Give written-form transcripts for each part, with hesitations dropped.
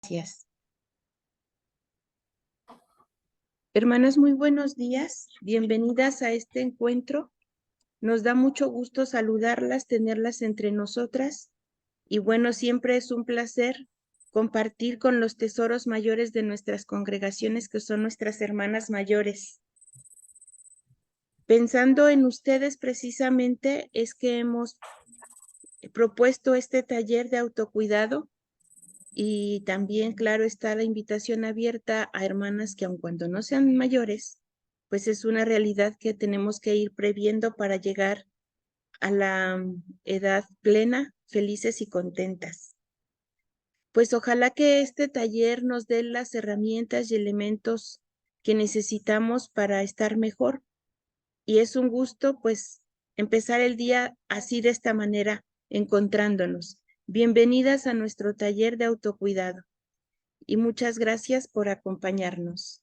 Gracias. Hermanas, muy buenos días. Bienvenidas a este encuentro. Nos da mucho gusto saludarlas, tenerlas entre nosotras. Y bueno, siempre es un placer compartir con los tesoros mayores de nuestras congregaciones, que son nuestras hermanas mayores. Pensando en ustedes precisamente es que hemos propuesto este taller de autocuidado. Y también, claro, está la invitación abierta a hermanas que aun cuando no sean mayores, pues es una realidad que tenemos que ir previendo para llegar a la edad plena, felices y contentas. Pues ojalá que este taller nos dé las herramientas y elementos que necesitamos para estar mejor. Y es un gusto, pues, empezar el día así de esta manera, encontrándonos. Bienvenidas a nuestro taller de autocuidado. Y muchas gracias por acompañarnos.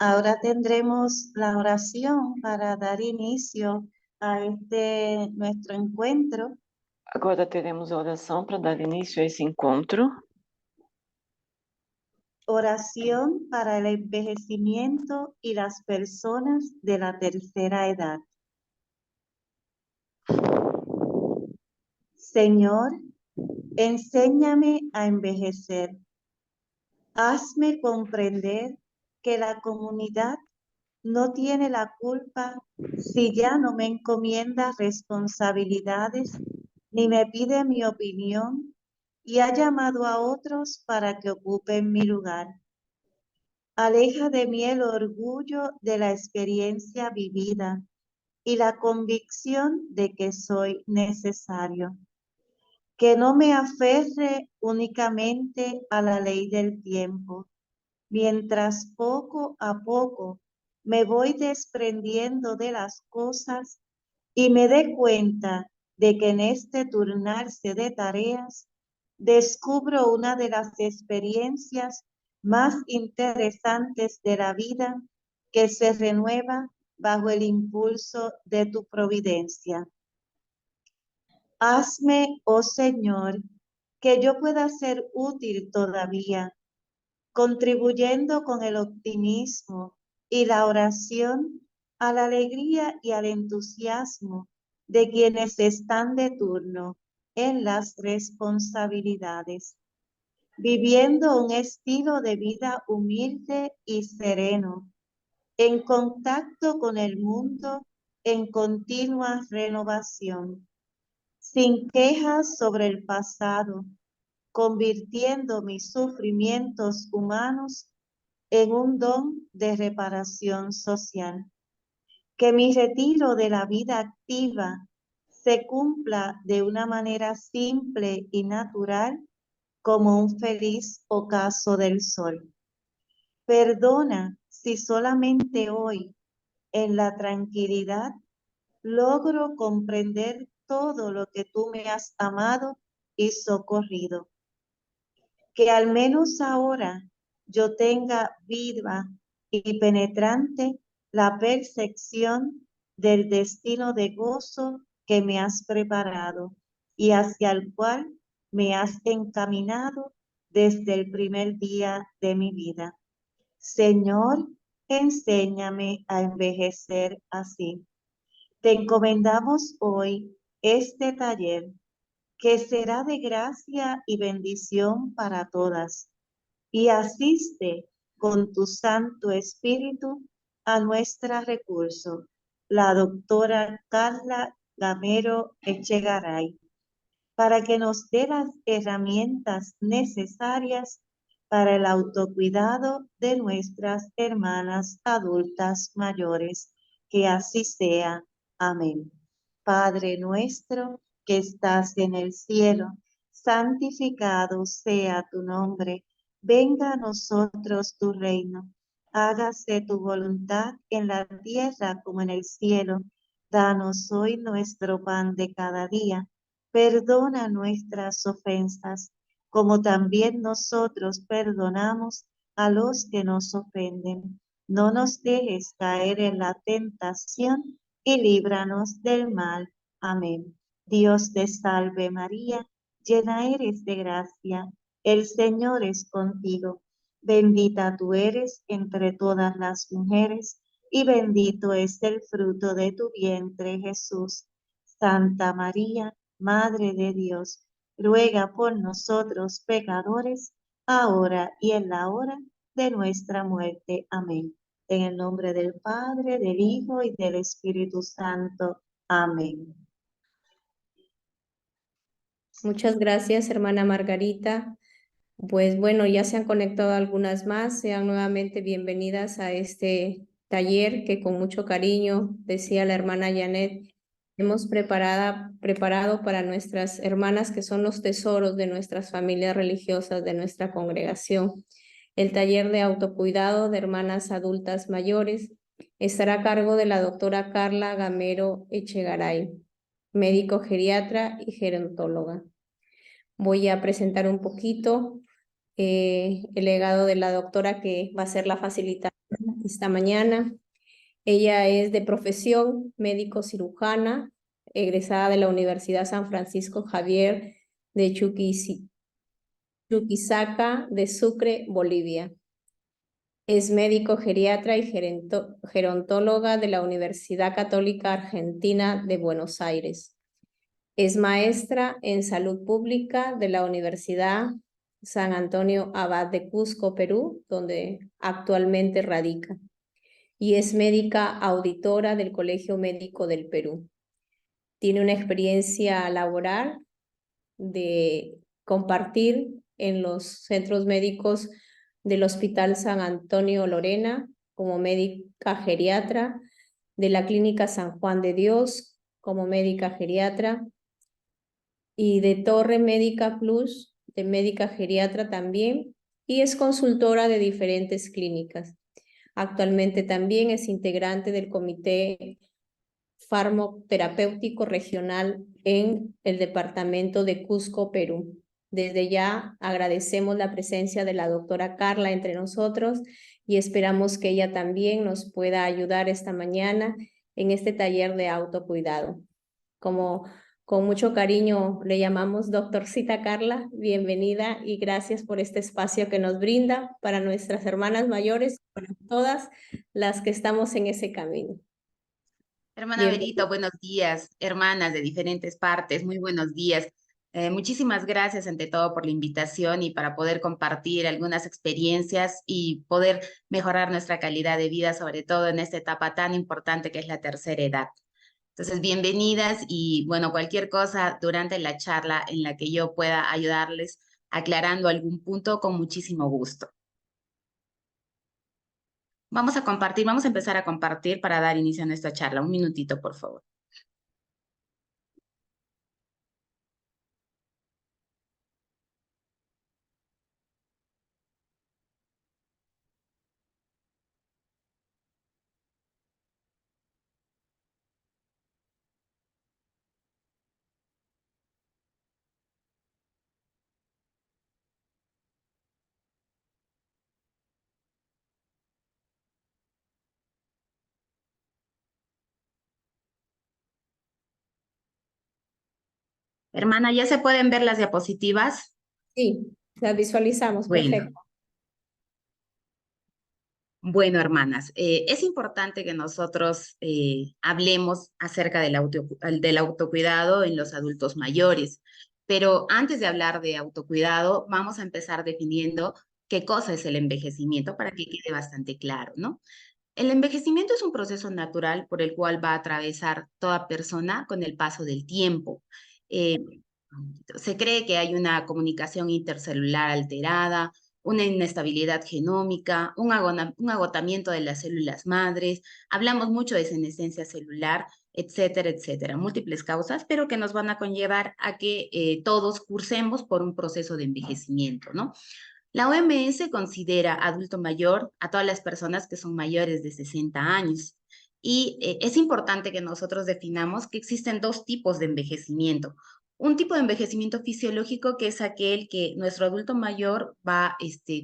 Ahora tendremos la oración para dar inicio a nuestro encuentro. Agora teremos a oração para dar início a esse encontro. Oración para el envejecimiento y las personas de la tercera edad. Señor, enséñame a envejecer. Hazme comprender que la comunidad no tiene la culpa si ya no me encomienda responsabilidades ni me pide mi opinión y ha llamado a otros para que ocupen mi lugar. Aleja de mí el orgullo de la experiencia vivida y la convicción de que soy necesario. Que no me aferre únicamente a la ley del tiempo, mientras poco a poco me voy desprendiendo de las cosas y me dé cuenta de que en este turnarse de tareas descubro una de las experiencias más interesantes de la vida que se renueva bajo el impulso de tu providencia. Hazme, oh Señor, que yo pueda ser útil todavía, contribuyendo con el optimismo y la oración a la alegría y al entusiasmo de quienes están de turno en las responsabilidades, viviendo un estilo de vida humilde y sereno, en contacto con el mundo en continua renovación, sin quejas sobre el pasado, convirtiendo mis sufrimientos humanos en un don de reparación social. Que mi retiro de la vida activa se cumpla de una manera simple y natural como un feliz ocaso del sol. Perdona si solamente hoy, en la tranquilidad, logro comprender todo lo que tú me has amado y socorrido. Que al menos ahora yo tenga viva y penetrante la percepción del destino de gozo que me has preparado y hacia el cual me has encaminado desde el primer día de mi vida. Señor, enséñame a envejecer así. Te encomendamos hoy este taller que será de gracia y bendición para todas, y asiste con tu Santo Espíritu a nuestra recurso, la doctora Carla Gamero Echegaray, para que nos dé las herramientas necesarias para el autocuidado de nuestras hermanas adultas mayores. Que así sea. Amén. Padre nuestro que estás en el cielo, santificado sea tu nombre. Venga a nosotros tu reino. Hágase tu voluntad en la tierra como en el cielo. Danos hoy nuestro pan de cada día. perdona nuestras ofensas, como también nosotros perdonamos a los que nos ofenden. No nos dejes caer en la tentación y líbranos del mal. Amén. Dios te salve María, llena eres de gracia, el Señor es contigo. Bendita tú eres entre todas las mujeres, y bendito es el fruto de tu vientre, Jesús. Santa María, Madre de Dios, ruega por nosotros pecadores, ahora y en la hora de nuestra muerte. Amén. En el nombre del Padre, del Hijo y del Espíritu Santo. Amén. Muchas gracias, hermana Margarita. Pues bueno, ya se han conectado algunas más. Sean nuevamente bienvenidas a este taller que con mucho cariño, decía la hermana Janet, hemos preparado para nuestras hermanas que son los tesoros de nuestras familias religiosas, de nuestra congregación. El taller de autocuidado de hermanas adultas mayores estará a cargo de la doctora Carla Gamero Echegaray, médico geriatra y gerontóloga. Voy a presentar un poquito el legado de la doctora que va a ser la facilitadora esta mañana. Ella es de profesión médico cirujana, egresada de la Universidad San Francisco Javier de Chuquisaca de Sucre, Bolivia. Es médico geriatra y gerontóloga de la Universidad Católica Argentina de Buenos Aires. Es maestra en salud pública de la Universidad San Antonio Abad de Cusco, Perú, donde actualmente radica. Y es médica auditora del Colegio Médico del Perú. Tiene una experiencia laboral de compartir en los centros médicos del Hospital San Antonio Lorena como médica geriatra, de la Clínica San Juan de Dios como médica geriatra, y de Torre Médica Plus, de médica geriatra también, y es consultora de diferentes clínicas. Actualmente también es integrante del Comité Farmacoterapéutico Regional en el departamento de Cusco, Perú. Desde ya agradecemos la presencia de la doctora Carla entre nosotros y esperamos que ella también nos pueda ayudar esta mañana en este taller de autocuidado. Como con mucho cariño le llamamos doctorcita Carla, bienvenida y gracias por este espacio que nos brinda para nuestras hermanas mayores, para todas las que estamos en ese camino. Hermana Berito, buenos días, hermanas de diferentes partes, muy buenos días. Muchísimas gracias ante todo por la invitación y para poder compartir algunas experiencias y poder mejorar nuestra calidad de vida, sobre todo en esta etapa tan importante que es la tercera edad. Entonces, bienvenidas y bueno, cualquier cosa durante la charla en la que yo pueda ayudarles aclarando algún punto, con muchísimo gusto. Vamos a empezar a compartir para dar inicio a nuestra charla. Un minutito, por favor. Hermana, ¿ya se pueden ver las diapositivas? Sí, las visualizamos, Bueno. perfecto. Bueno, hermanas, es importante que nosotros hablemos acerca del autocuidado en los adultos mayores, pero antes de hablar de autocuidado, vamos a empezar definiendo qué cosa es el envejecimiento para que quede bastante claro, ¿no? El envejecimiento es un proceso natural por el cual va a atravesar toda persona con el paso del tiempo. Se cree que hay una comunicación intercelular alterada, una inestabilidad genómica, un agotamiento de las células madres, hablamos mucho de senescencia celular, etcétera, etcétera, múltiples causas, pero que nos van a conllevar a que todos cursemos por un proceso de envejecimiento, ¿no? La OMS considera adulto mayor a todas las personas que son mayores de 60 años. Y es importante que nosotros definamos que existen dos tipos de envejecimiento. Un tipo de envejecimiento fisiológico que es aquel que nuestro adulto mayor va a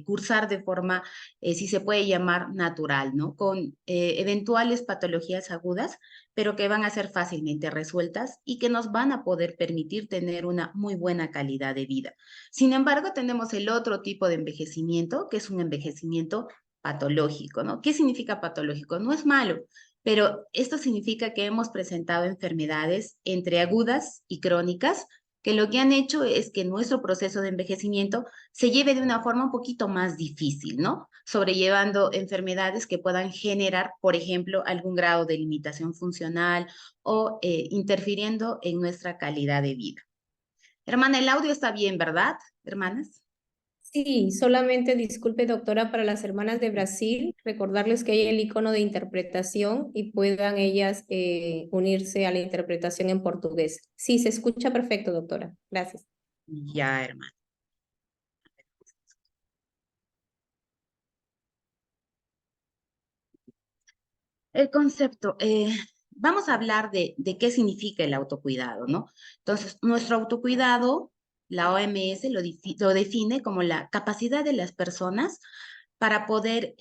cursar de forma, si se puede llamar, natural, ¿no? Con eventuales patologías agudas, pero que van a ser fácilmente resueltas y que nos van a poder permitir tener una muy buena calidad de vida. Sin embargo, tenemos el otro tipo de envejecimiento, que es un envejecimiento patológico, ¿no? ¿Qué significa patológico? No es malo, pero esto significa que hemos presentado enfermedades entre agudas y crónicas, que lo que han hecho es que nuestro proceso de envejecimiento se lleve de una forma un poquito más difícil, ¿no? Sobrellevando enfermedades que puedan generar, por ejemplo, algún grado de limitación funcional o interfiriendo en nuestra calidad de vida. Hermana, el audio está bien, ¿verdad, hermanas? Sí, solamente disculpe, doctora, para las hermanas de Brasil, recordarles que hay el icono de interpretación y puedan ellas unirse a la interpretación en portugués. Sí, se escucha perfecto, doctora. Gracias. Ya, hermana. El concepto, vamos a hablar de qué significa el autocuidado, ¿no? Entonces, nuestro autocuidado, la OMS lo define como la capacidad de las personas para poder,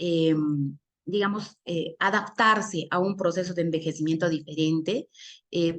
digamos, adaptarse a un proceso de envejecimiento diferente,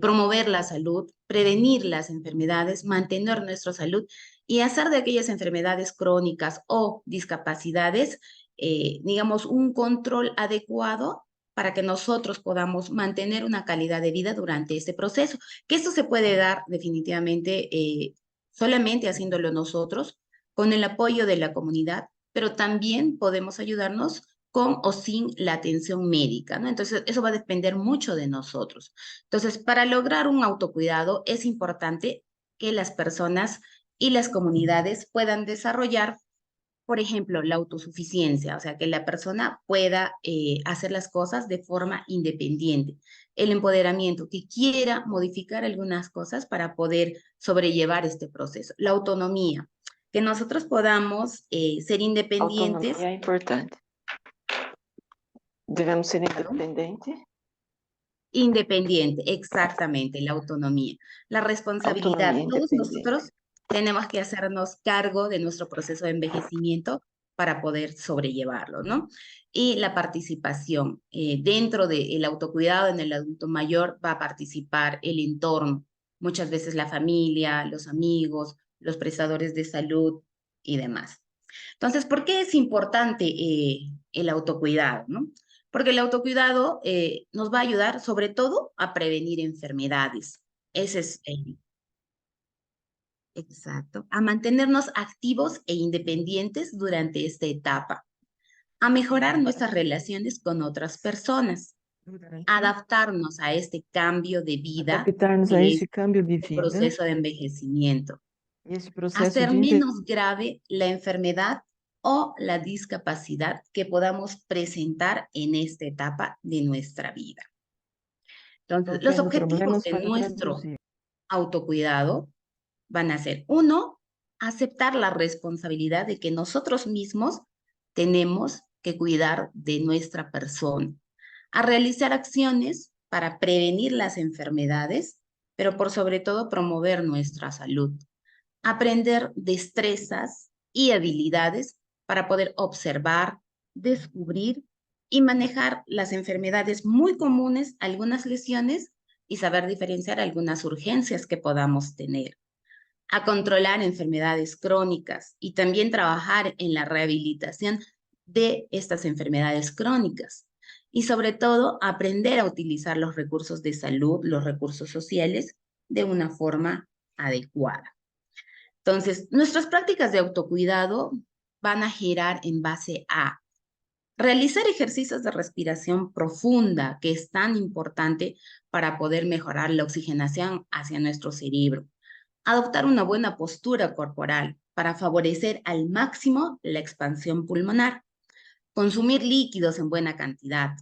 promover la salud, prevenir las enfermedades, mantener nuestra salud y hacer de aquellas enfermedades crónicas o discapacidades, digamos, un control adecuado para que nosotros podamos mantener una calidad de vida durante este proceso. Que esto se puede dar definitivamente solamente haciéndolo nosotros, con el apoyo de la comunidad, pero también podemos ayudarnos con o sin la atención médica, ¿no? Entonces, eso va a depender mucho de nosotros. Entonces, para lograr un autocuidado es importante que las personas y las comunidades puedan desarrollar, por ejemplo, la autosuficiencia, o sea, que la persona pueda hacer las cosas de forma independiente. El empoderamiento, que quiera modificar algunas cosas para poder sobrellevar este proceso. La autonomía, que nosotros podamos ser independientes. Autonomia é importante. Devemos ser Perdón. independentes. Independiente, exactamente, la autonomía. La responsabilidad. Autonomía Todos independiente. nosotros tenemos que hacernos cargo de nuestro proceso de envejecimiento para poder sobrellevarlo, ¿no? Y la participación. Dentro del autocuidado en el adulto mayor va a participar el entorno, muchas veces la familia, los amigos, los prestadores de salud y demás. Entonces, ¿por qué es importante el autocuidado, no? Porque el autocuidado nos va a ayudar sobre todo a prevenir enfermedades. Ese es exacto. A mantenernos activos e independientes durante esta etapa. A mejorar nuestras relaciones con otras personas. Adaptarnos a este cambio de vida, Adaptarnos a de esse cambio de este vida, proceso de envejecimiento. esse processo Hacer de menos grave la enfermedad o la discapacidad que podamos presentar en esta etapa de nuestra vida. Entonces, los tendo objetivos problemas de para nuestro traduzir. autocuidado van a ser, uno, aceptar la responsabilidad de que nosotros mismos tenemos que cuidar de nuestra persona, a realizar acciones para prevenir las enfermedades, pero por sobre todo promover nuestra salud. Aprender destrezas y habilidades para poder observar, descubrir y manejar las enfermedades muy comunes, algunas lesiones y saber diferenciar algunas urgencias que podamos tener. A controlar enfermedades crónicas y también trabajar en la rehabilitación de estas enfermedades crónicas. Y sobre todo, aprender a utilizar los recursos de salud, los recursos sociales, de una forma adecuada. Entonces, nuestras prácticas de autocuidado van a girar en base a realizar ejercicios de respiración profunda, que es tan importante para poder mejorar la oxigenación hacia nuestro cerebro. Adoptar una buena postura corporal para favorecer al máximo la expansión pulmonar. Consumir líquidos en buena cantidad.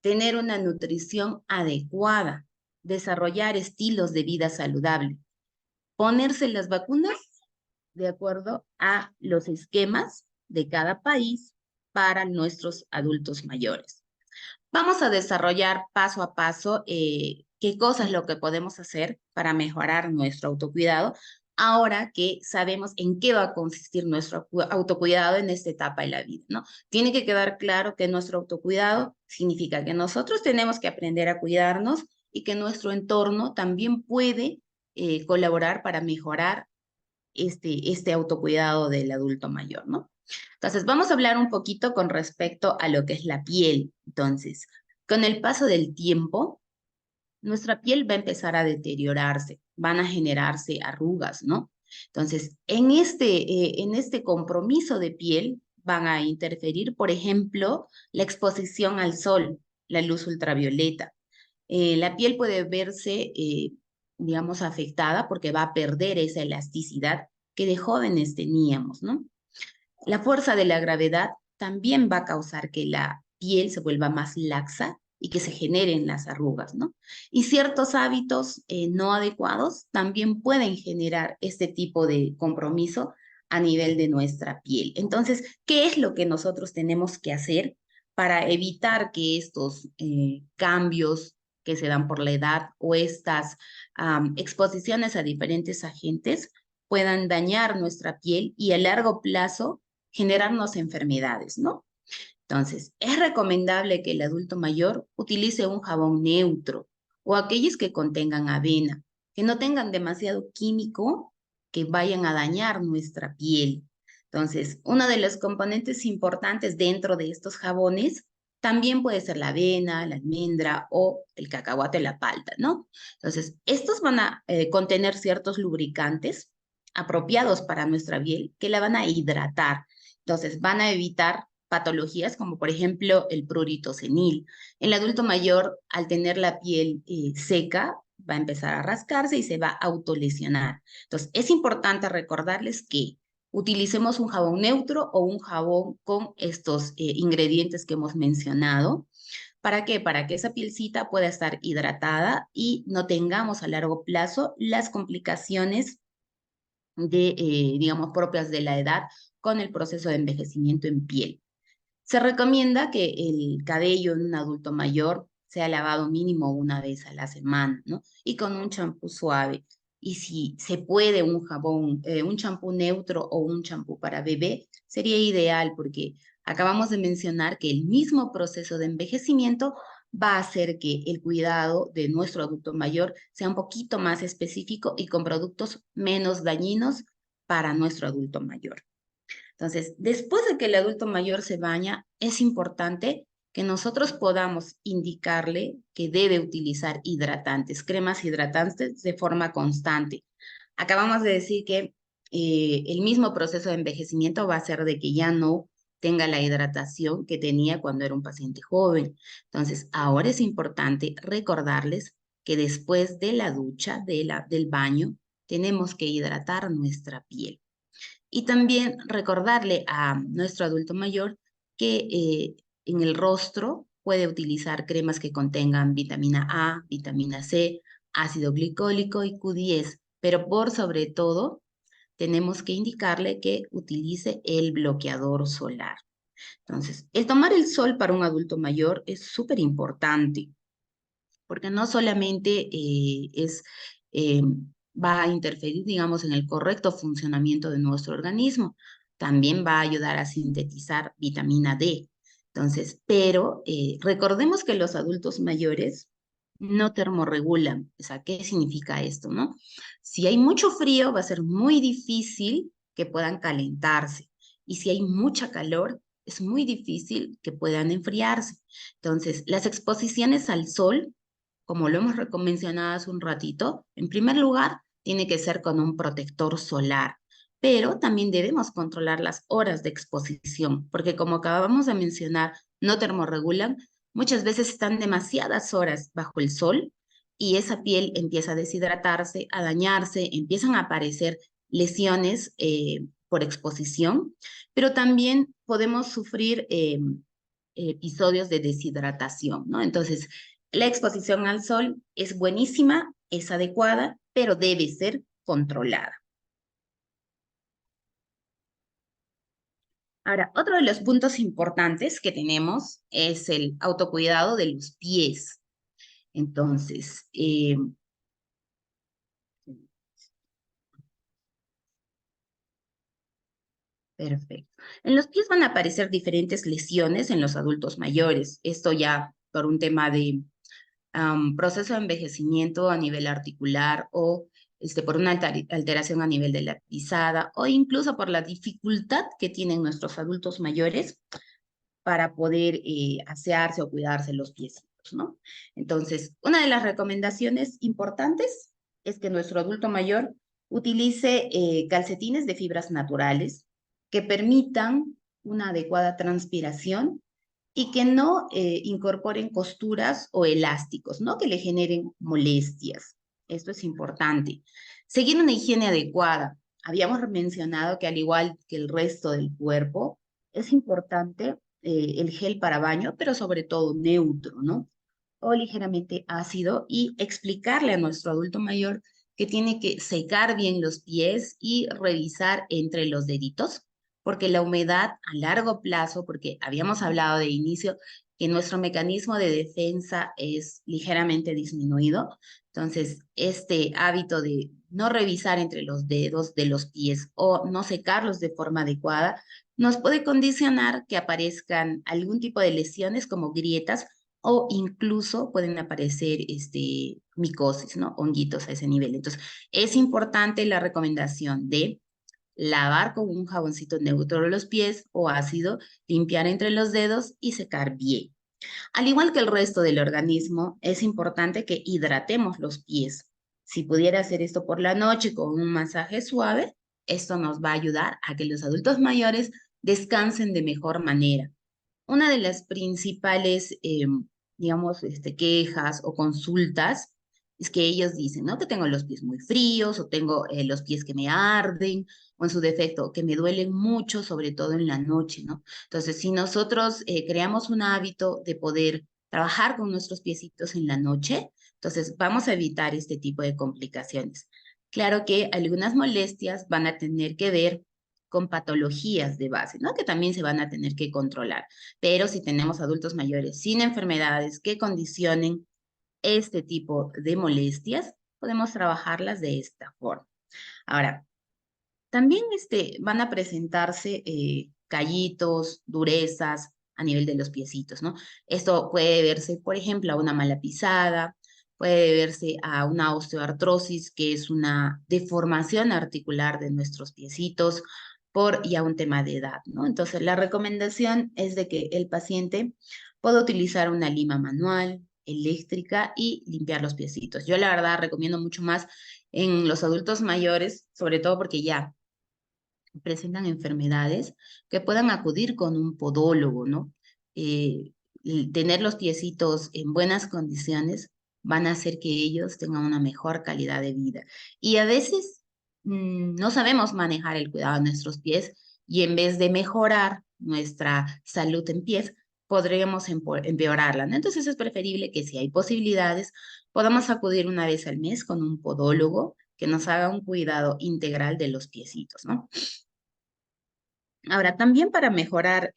Tener una nutrición adecuada. Desarrollar estilos de vida saludable. Ponerse las vacunas de acuerdo a los esquemas de cada país para nuestros adultos mayores. Vamos a desarrollar paso a paso qué qué cosas es lo que podemos hacer para mejorar nuestro autocuidado, ahora que sabemos en qué va a consistir nuestro autocuidado en esta etapa de la vida, ¿no? Tiene que quedar claro que nuestro autocuidado significa que nosotros tenemos que aprender a cuidarnos y que nuestro entorno también puede colaborar para mejorar este autocuidado del adulto mayor, ¿no? Entonces, vamos a hablar un poquito con respecto a lo que es la piel. Entonces, con el paso del tiempo, nuestra piel va a empezar a deteriorarse, van a generarse arrugas, ¿no? Entonces, en este compromiso de piel van a interferir, por ejemplo, la exposición al sol, la luz ultravioleta. La piel puede verse, digamos, afectada porque va a perder esa elasticidad que de jóvenes teníamos, ¿no? La fuerza de la gravedad también va a causar que la piel se vuelva más laxa y que se generen las arrugas, ¿no? Y ciertos hábitos no adecuados también pueden generar este tipo de compromiso a nivel de nuestra piel. Entonces, ¿qué es lo que nosotros tenemos que hacer para evitar que estos cambios que se dan por la edad o estas exposiciones a diferentes agentes puedan dañar nuestra piel y a largo plazo generarnos enfermedades, ¿no? Entonces, es recomendable que el adulto mayor utilice un jabón neutro o aquellos que contengan avena, que no tengan demasiado químico que vayan a dañar nuestra piel. Entonces, uno de los componentes importantes dentro de estos jabones también puede ser la avena, la almendra o el cacahuate, la palta, ¿no? Entonces, estos van a contener ciertos lubricantes apropiados para nuestra piel que la van a hidratar. Entonces, van a evitar patologías como por ejemplo el prurito senil. El adulto mayor, al tener la piel seca, va a empezar a rascarse y se va a autolesionar. Entonces, es importante recordarles que utilicemos un jabón neutro o un jabón con estos ingredientes que hemos mencionado. ¿Para qué? Para que esa pielcita pueda estar hidratada y no tengamos a largo plazo las complicaciones digamos, propias de la edad con el proceso de envejecimiento en piel. Se recomienda que el cabello en un adulto mayor sea lavado mínimo una vez a la semana, ¿no? Y con un champú suave. Y si se puede un jabón, un champú neutro o un champú para bebé, sería ideal porque acabamos de mencionar que el mismo proceso de envejecimiento va a hacer que el cuidado de nuestro adulto mayor sea un poquito más específico y con productos menos dañinos para nuestro adulto mayor. Entonces, después de que el adulto mayor se baña, es importante que nosotros podamos indicarle que debe utilizar hidratantes, cremas hidratantes de forma constante. Acabamos de decir que el mismo proceso de envejecimiento va a ser de que ya no tenga la hidratación que tenía cuando era un paciente joven. Entonces, ahora es importante recordarles que después de la ducha, del baño, tenemos que hidratar nuestra piel. Y también recordarle a nuestro adulto mayor que en el rostro puede utilizar cremas que contengan vitamina A, vitamina C, ácido glicólico y Q10, pero por sobre todo tenemos que indicarle que utilice el bloqueador solar. Entonces, el tomar el sol para un adulto mayor es súper importante, porque no solamente eh, va a interferir, digamos, en el correcto funcionamiento de nuestro organismo, también va a ayudar a sintetizar vitamina D. Entonces, pero recordemos que los adultos mayores no termorregulan. O sea, ¿qué significa esto, no? Si hay mucho frío, va a ser muy difícil que puedan calentarse. Y si hay mucha calor, es muy difícil que puedan enfriarse. Entonces, las exposiciones al sol, como lo hemos mencionado hace un ratito, en primer lugar, tiene que ser con un protector solar, pero también debemos controlar las horas de exposición, porque como acabamos de mencionar, no termorregulan, muchas veces están demasiadas horas bajo el sol y esa piel empieza a deshidratarse, a dañarse, empiezan a aparecer lesiones por exposición, pero también podemos sufrir episodios de deshidratación, ¿no? Entonces, la exposición al sol es buenísima, es adecuada, pero debe ser controlada. Ahora, otro de los puntos importantes que tenemos es el autocuidado de los pies. Entonces, perfecto. En los pies van a aparecer diferentes lesiones en los adultos mayores. Esto ya por un tema de proceso de envejecimiento a nivel articular o por una alteración a nivel de la pisada o incluso por la dificultad que tienen nuestros adultos mayores para poder asearse o cuidarse los piecitos, ¿no? Entonces, una de las recomendaciones importantes es que nuestro adulto mayor utilice calcetines de fibras naturales que permitan una adecuada transpiración y que no incorporen costuras o elásticos, ¿no? Que le generen molestias. Esto es importante. Seguir una higiene adecuada. Habíamos mencionado que al igual que el resto del cuerpo, es importante el gel para baño, pero sobre todo neutro, ¿no? O ligeramente ácido y explicarle a nuestro adulto mayor que tiene que secar bien los pies y revisar entre los deditos, porque la humedad a largo plazo, porque habíamos hablado de inicio que nuestro mecanismo de defensa es ligeramente disminuido, entonces este hábito de no revisar entre los dedos de los pies o no secarlos de forma adecuada nos puede condicionar que aparezcan algún tipo de lesiones como grietas o incluso pueden aparecer micosis, ¿no? Honguitos a ese nivel. Entonces, es importante la recomendación de lavar con un jaboncito neutro los pies o ácido, limpiar entre los dedos y secar bien. Al igual que el resto del organismo, es importante que hidratemos los pies. Si pudiera hacer esto por la noche con un masaje suave, esto nos va a ayudar a que los adultos mayores descansen de mejor manera. Una de las principales, digamos, quejas o consultas es que ellos dicen, ¿no? Que tengo los pies muy fríos o tengo los pies que me arden o en su defecto que me duelen mucho, sobre todo en la noche, ¿no? Entonces, si nosotros creamos un hábito de poder trabajar con nuestros piecitos en la noche, entonces vamos a evitar este tipo de complicaciones. Claro que algunas molestias van a tener que ver con patologías de base, ¿no? Que también se van a tener que controlar. Pero si tenemos adultos mayores sin enfermedades que condicionen este tipo de molestias, podemos trabajarlas de esta forma. Ahora, también van a presentarse callitos, durezas a nivel de los piecitos, ¿no? Esto puede verse, por ejemplo, a una mala pisada, puede verse a una osteoartrosis, que es una deformación articular de nuestros piecitos por ya un tema de edad, ¿no? Entonces, la recomendación es de que el paciente pueda utilizar una lima manual, eléctrica y limpiar los piecitos. Yo la verdad recomiendo mucho más en los adultos mayores, sobre todo porque ya presentan enfermedades, que puedan acudir con un podólogo, ¿no? Tener los piecitos en buenas condiciones van a hacer que ellos tengan una mejor calidad de vida. Y a veces no sabemos manejar el cuidado de nuestros pies y en vez de mejorar nuestra salud en pies, podríamos empeorarla, ¿no? Entonces es preferible que si hay posibilidades, podamos acudir una vez al mes con un podólogo que nos haga un cuidado integral de los piecitos, ¿no? Ahora, también para mejorar,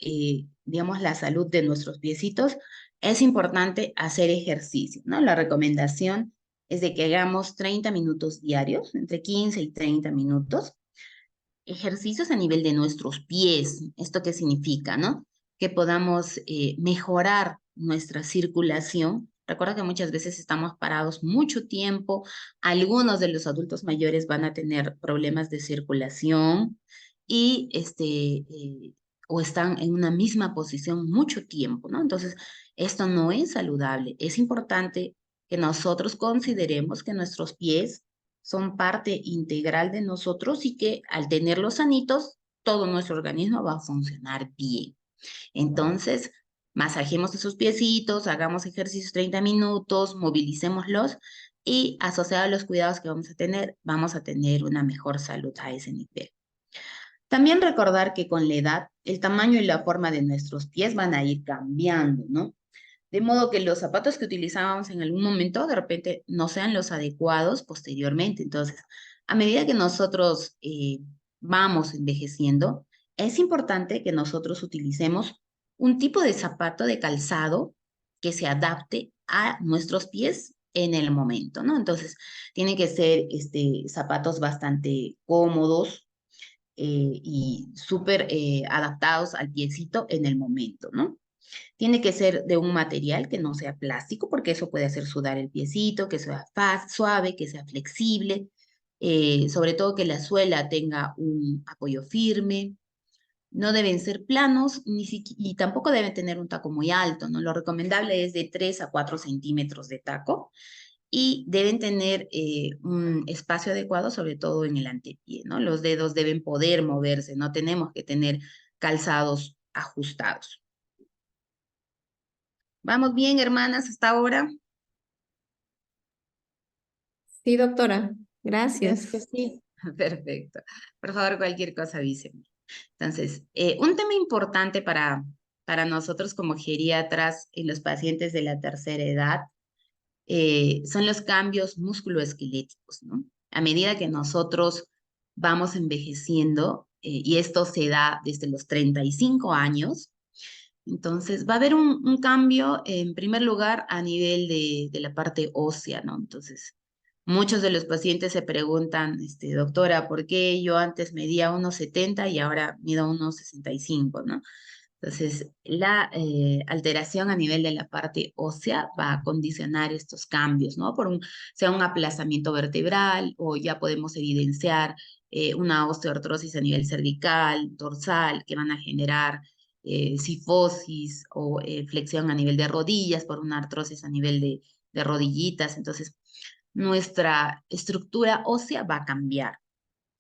digamos, la salud de nuestros piecitos, es importante hacer ejercicio, ¿no? La recomendación es de que hagamos 30 minutos diarios, entre 15 y 30 minutos, ejercicios a nivel de nuestros pies. ¿Esto qué significa, no? Que podamos mejorar nuestra circulación. Recuerda que muchas veces estamos parados mucho tiempo. Algunos de los adultos mayores van a tener problemas de circulación y o están en una misma posición mucho tiempo, ¿no? Entonces, esto no es saludable. Es importante que nosotros consideremos que nuestros pies son parte integral de nosotros y que al tenerlos sanitos, todo nuestro organismo va a funcionar bien. Entonces, masajemos esos piecitos, hagamos ejercicios 30 minutos, movilicémoslos y asociado a los cuidados que vamos a tener una mejor salud a ese nivel. También recordar que con la edad, el tamaño y la forma de nuestros pies van a ir cambiando, ¿no? De modo que los zapatos que utilizábamos en algún momento de repente no sean los adecuados posteriormente. Entonces, a medida que nosotros vamos envejeciendo, es importante que nosotros utilicemos un tipo de zapato de calzado que se adapte a nuestros pies en el momento, ¿no? Entonces, tienen que ser zapatos bastante cómodos y súper adaptados al piecito en el momento, ¿no? Tiene que ser de un material que no sea plástico, porque eso puede hacer sudar el piecito, que sea suave, que sea flexible, sobre todo que la suela tenga un apoyo firme. No deben ser planos y tampoco deben tener un taco muy alto, ¿no? Lo recomendable es de 3 a 4 centímetros de taco y deben tener un espacio adecuado, sobre todo en el antepié, ¿no? Los dedos deben poder moverse, no tenemos que tener calzados ajustados. ¿Vamos bien, hermanas, hasta ahora? Sí, doctora. Es que Gracias. sí. Perfecto. Por favor, cualquier cosa avísenme. Entonces, un tema importante para nosotros como geriatras y los pacientes de la tercera edad son los cambios musculoesqueléticos, ¿no? A medida que nosotros vamos envejeciendo, y esto se da desde los 35 años, entonces va a haber un cambio, en primer lugar, a nivel de la parte ósea, ¿no? Entonces, muchos de los pacientes se preguntan, doctora, ¿por qué yo antes medía 1,70 y ahora mido 1,65, ¿no? Entonces, la alteración a nivel de la parte ósea va a condicionar estos cambios, ¿no? Sea un aplazamiento vertebral o ya podemos evidenciar una osteoartrosis a nivel cervical, dorsal, que van a generar cifosis o flexión a nivel de rodillas por una artrosis a nivel de rodillitas. Entonces, nuestra estructura ósea va a cambiar.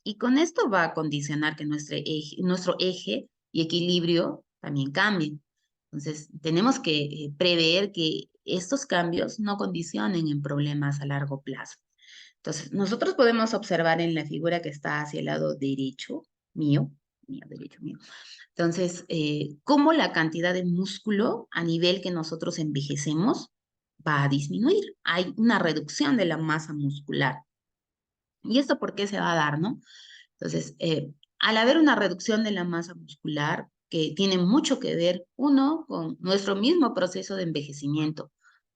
Y con esto va a condicionar que nuestro eje y equilibrio también cambien. Entonces, tenemos que prever que estos cambios no condicionen en problemas a largo plazo. Entonces, nosotros podemos observar en la figura que está hacia el lado derecho, derecho mío. Entonces, cómo la cantidad de músculo a nivel que nosotros envejecemos va a disminuir. Hay una reducción de la masa muscular. ¿Y esto por qué se va a dar, no? Entonces, al haber una reducción de la masa muscular, que tiene mucho que ver, uno, con nuestro mismo proceso de envejecimiento,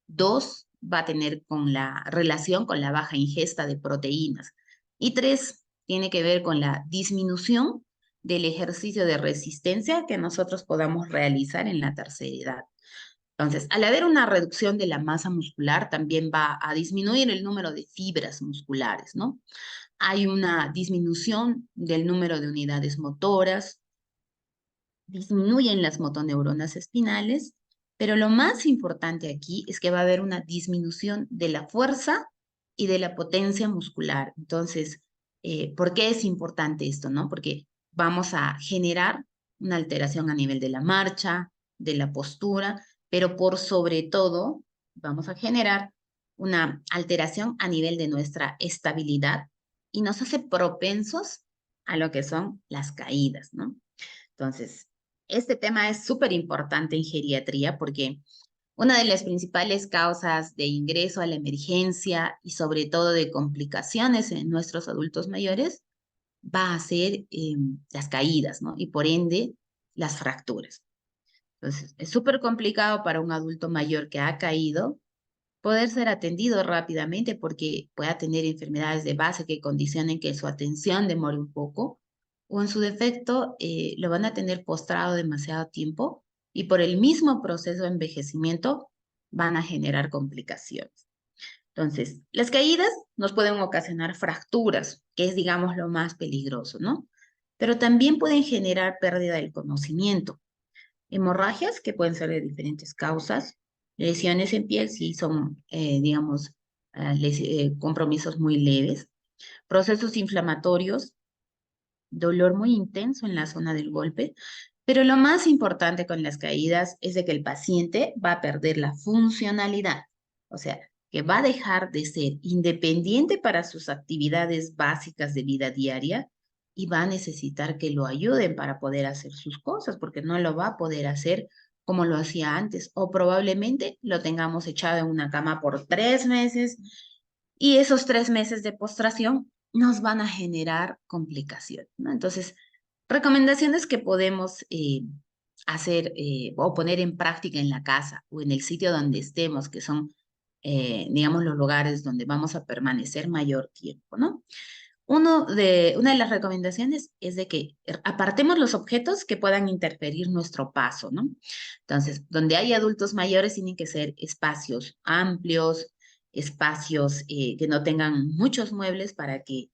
dos, va a tener con la relación con la baja ingesta de proteínas, y tres, tiene que ver con la disminución del ejercicio de resistencia que nosotros podamos realizar en la tercera edad. Entonces, al haber una reducción de la masa muscular, también va a disminuir el número de fibras musculares, ¿no? Hay una disminución del número de unidades motoras, disminuyen las motoneuronas espinales, pero lo más importante aquí es que va a haber una disminución de la fuerza y de la potencia muscular. Entonces, ¿por qué es importante esto, no? Porque vamos a generar una alteración a nivel de la marcha, de la postura, pero por sobre todo vamos a generar una alteración a nivel de nuestra estabilidad y nos hace propensos a lo que son las caídas, ¿no? Entonces, este tema es súper importante en geriatría porque una de las principales causas de ingreso a la emergencia y sobre todo de complicaciones en nuestros adultos mayores va a ser las caídas, ¿no? Y por ende, las fracturas. Entonces, es súper complicado para un adulto mayor que ha caído poder ser atendido rápidamente porque pueda tener enfermedades de base que condicionen que su atención demore un poco o en su defecto lo van a tener postrado demasiado tiempo y por el mismo proceso de envejecimiento van a generar complicaciones. Entonces, las caídas nos pueden ocasionar fracturas, que es, digamos, lo más peligroso, ¿no? Pero también pueden generar pérdida del conocimiento, hemorragias que pueden ser de diferentes causas, lesiones en piel si son, digamos, compromisos muy leves, procesos inflamatorios, dolor muy intenso en la zona del golpe, pero lo más importante con las caídas es de que el paciente va a perder la funcionalidad, o sea, que va a dejar de ser independiente para sus actividades básicas de vida diaria y va a necesitar que lo ayuden para poder hacer sus cosas, porque no lo va a poder hacer como lo hacía antes, o probablemente lo tengamos echado en una cama por 3 meses y esos 3 meses de postración nos van a generar complicaciones, ¿no? Entonces, recomendaciones que podemos hacer o poner en práctica en la casa o en el sitio donde estemos, que son digamos, los lugares donde vamos a permanecer mayor tiempo, ¿no? Una de las recomendaciones es de que apartemos los objetos que puedan interferir nuestro paso, ¿no? Entonces, donde hay adultos mayores tienen que ser espacios amplios, espacios que no tengan muchos muebles para que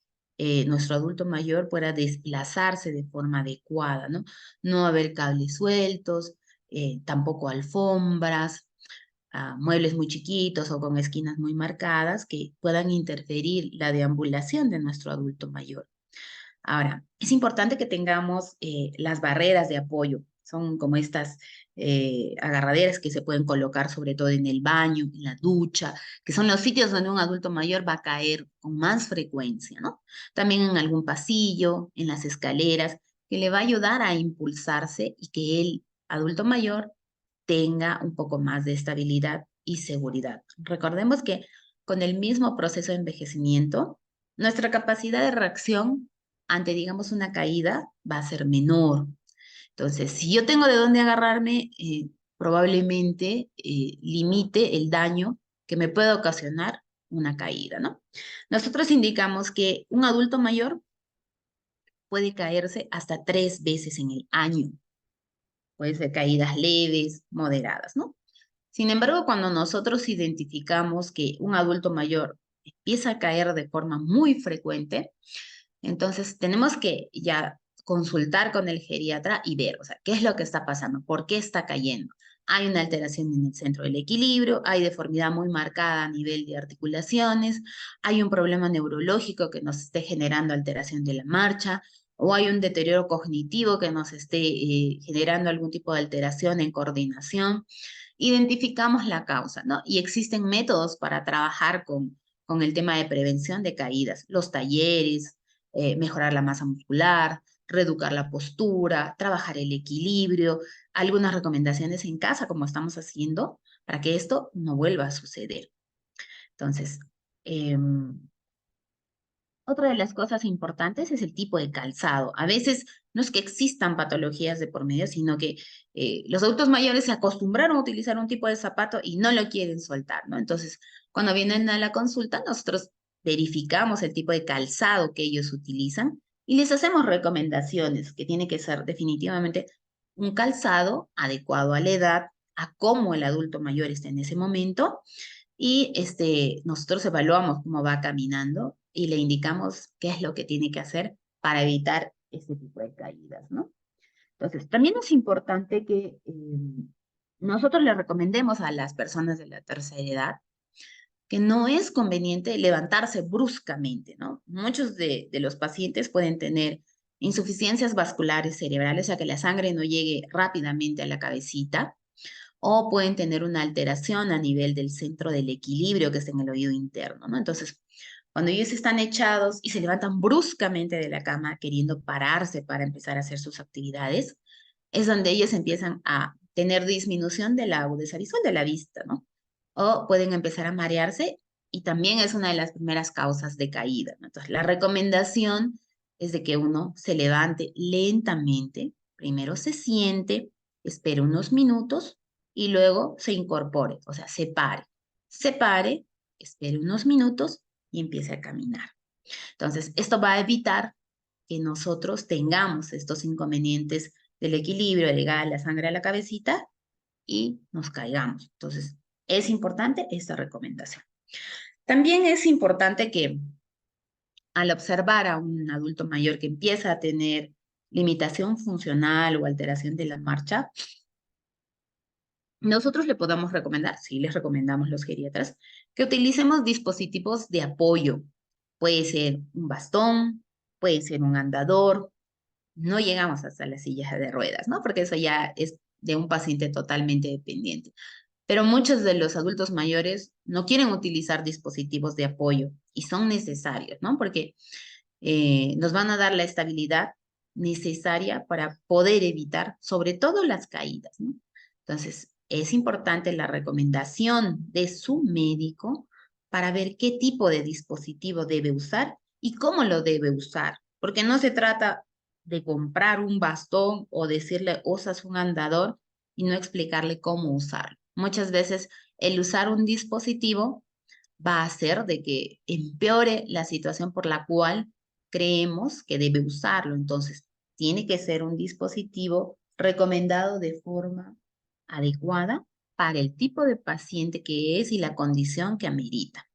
nuestro adulto mayor pueda desplazarse de forma adecuada, ¿no? No haber cables sueltos, tampoco alfombras, muebles muy chiquitos o con esquinas muy marcadas que puedan interferir la deambulación de nuestro adulto mayor. Ahora, es importante que tengamos las barreras de apoyo. Son como estas agarraderas que se pueden colocar sobre todo en el baño, en la ducha, que son los sitios donde un adulto mayor va a caer con más frecuencia, ¿no? También en algún pasillo, en las escaleras, que le va a ayudar a impulsarse y que el adulto mayor tenga un poco más de estabilidad y seguridad. Recordemos que con el mismo proceso de envejecimiento, nuestra capacidad de reacción ante, digamos, una caída va a ser menor. Entonces, si yo tengo de dónde agarrarme, probablemente limite el daño que me pueda ocasionar una caída, ¿no? Nosotros indicamos que un adulto mayor puede caerse hasta 3 veces en el año. Puede ser caídas leves, moderadas, ¿no? Sin embargo, cuando nosotros identificamos que un adulto mayor empieza a caer de forma muy frecuente, entonces tenemos que ya consultar con el geriatra y ver, o sea, qué es lo que está pasando, por qué está cayendo. Hay una alteración en el centro del equilibrio, hay deformidad muy marcada a nivel de articulaciones, hay un problema neurológico que nos esté generando alteración de la marcha, o hay un deterioro cognitivo que nos esté generando algún tipo de alteración en coordinación. Identificamos la causa, ¿no? Y existen métodos para trabajar con el tema de prevención de caídas, los talleres, mejorar la masa muscular, reeducar la postura, trabajar el equilibrio, algunas recomendaciones en casa, como estamos haciendo, para que esto no vuelva a suceder. Entonces, otra de las cosas importantes es el tipo de calzado. A veces no es que existan patologías de por medio, sino que los adultos mayores se acostumbraron a utilizar un tipo de zapato y no lo quieren soltar, ¿no? Entonces, cuando vienen a la consulta, nosotros verificamos el tipo de calzado que ellos utilizan y les hacemos recomendaciones, que tiene que ser definitivamente un calzado adecuado a la edad, a cómo el adulto mayor está en ese momento, y nosotros evaluamos cómo va caminando y le indicamos qué es lo que tiene que hacer para evitar este tipo de caídas, ¿no? Entonces, también es importante que nosotros le recomendemos a las personas de la tercera edad que no es conveniente levantarse bruscamente, ¿no? Muchos de los pacientes pueden tener insuficiencias vasculares cerebrales, o sea, que la sangre no llegue rápidamente a la cabecita, o pueden tener una alteración a nivel del centro del equilibrio que está en el oído interno, ¿no? Entonces, cuando ellos están echados y se levantan bruscamente de la cama queriendo pararse para empezar a hacer sus actividades, es donde ellos empiezan a tener disminución de la agudeza visual de la vista, ¿no? O pueden empezar a marearse y también es una de las primeras causas de caída, ¿no? Entonces, la recomendación es de que uno se levante lentamente, primero se siente, espere unos minutos y luego se incorpore, o sea, se pare, espere unos minutos y empiece a caminar. Entonces, esto va a evitar que nosotros tengamos estos inconvenientes del equilibrio, de llegar la sangre a la cabecita y nos caigamos. Entonces, es importante esta recomendación. También es importante que al observar a un adulto mayor que empieza a tener limitación funcional o alteración de la marcha, nosotros le podamos recomendar, sí les recomendamos los geriatras, que utilicemos dispositivos de apoyo. Puede ser un bastón, puede ser un andador. No llegamos hasta las sillas de ruedas, ¿no? Porque eso ya es de un paciente totalmente dependiente. Pero muchos de los adultos mayores no quieren utilizar dispositivos de apoyo y son necesarios, ¿no? Porque nos van a dar la estabilidad necesaria para poder evitar, sobre todo, las caídas, ¿no? Entonces, es importante la recomendación de su médico para ver qué tipo de dispositivo debe usar y cómo lo debe usar, porque no se trata de comprar un bastón o decirle usas un andador y no explicarle cómo usarlo. Muchas veces el usar un dispositivo va a hacer de que empeore la situación por la cual creemos que debe usarlo. Entonces, tiene que ser un dispositivo recomendado de forma adecuada para el tipo de paciente que es y la condición que amerita.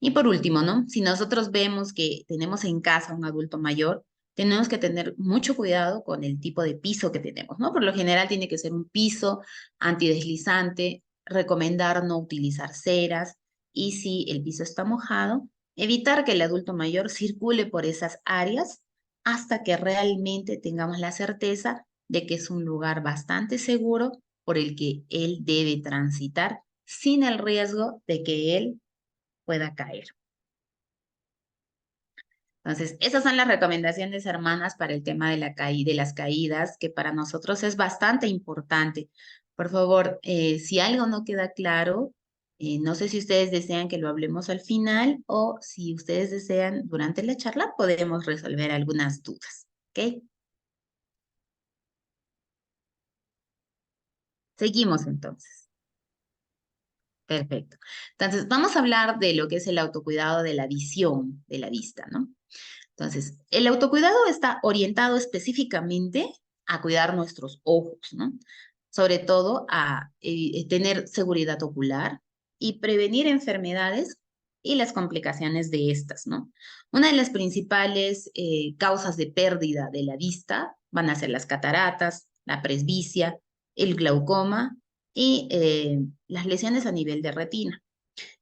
Y por último, ¿no? Si nosotros vemos que tenemos en casa un adulto mayor, tenemos que tener mucho cuidado con el tipo de piso que tenemos, ¿no? Por lo general tiene que ser un piso antideslizante, recomendar no utilizar ceras y si el piso está mojado, evitar que el adulto mayor circule por esas áreas hasta que realmente tengamos la certeza de que es un lugar bastante seguro por el que él debe transitar sin el riesgo de que él pueda caer. Entonces, esas son las recomendaciones, hermanas, para el tema de de las caídas, que para nosotros es bastante importante. Por favor, si algo no queda claro, no sé si ustedes desean que lo hablemos al final o si ustedes desean durante la charla, podemos resolver algunas dudas. ¿Ok? Seguimos entonces. Perfecto. Entonces, vamos a hablar de lo que es el autocuidado de la visión, de la vista, ¿no? Entonces, el autocuidado está orientado específicamente a cuidar nuestros ojos, ¿no? Sobre todo a tener seguridad ocular y prevenir enfermedades y las complicaciones de estas, ¿no? Una de las principales causas de pérdida de la vista van a ser las cataratas, la presbicia, el glaucoma y las lesiones a nivel de retina.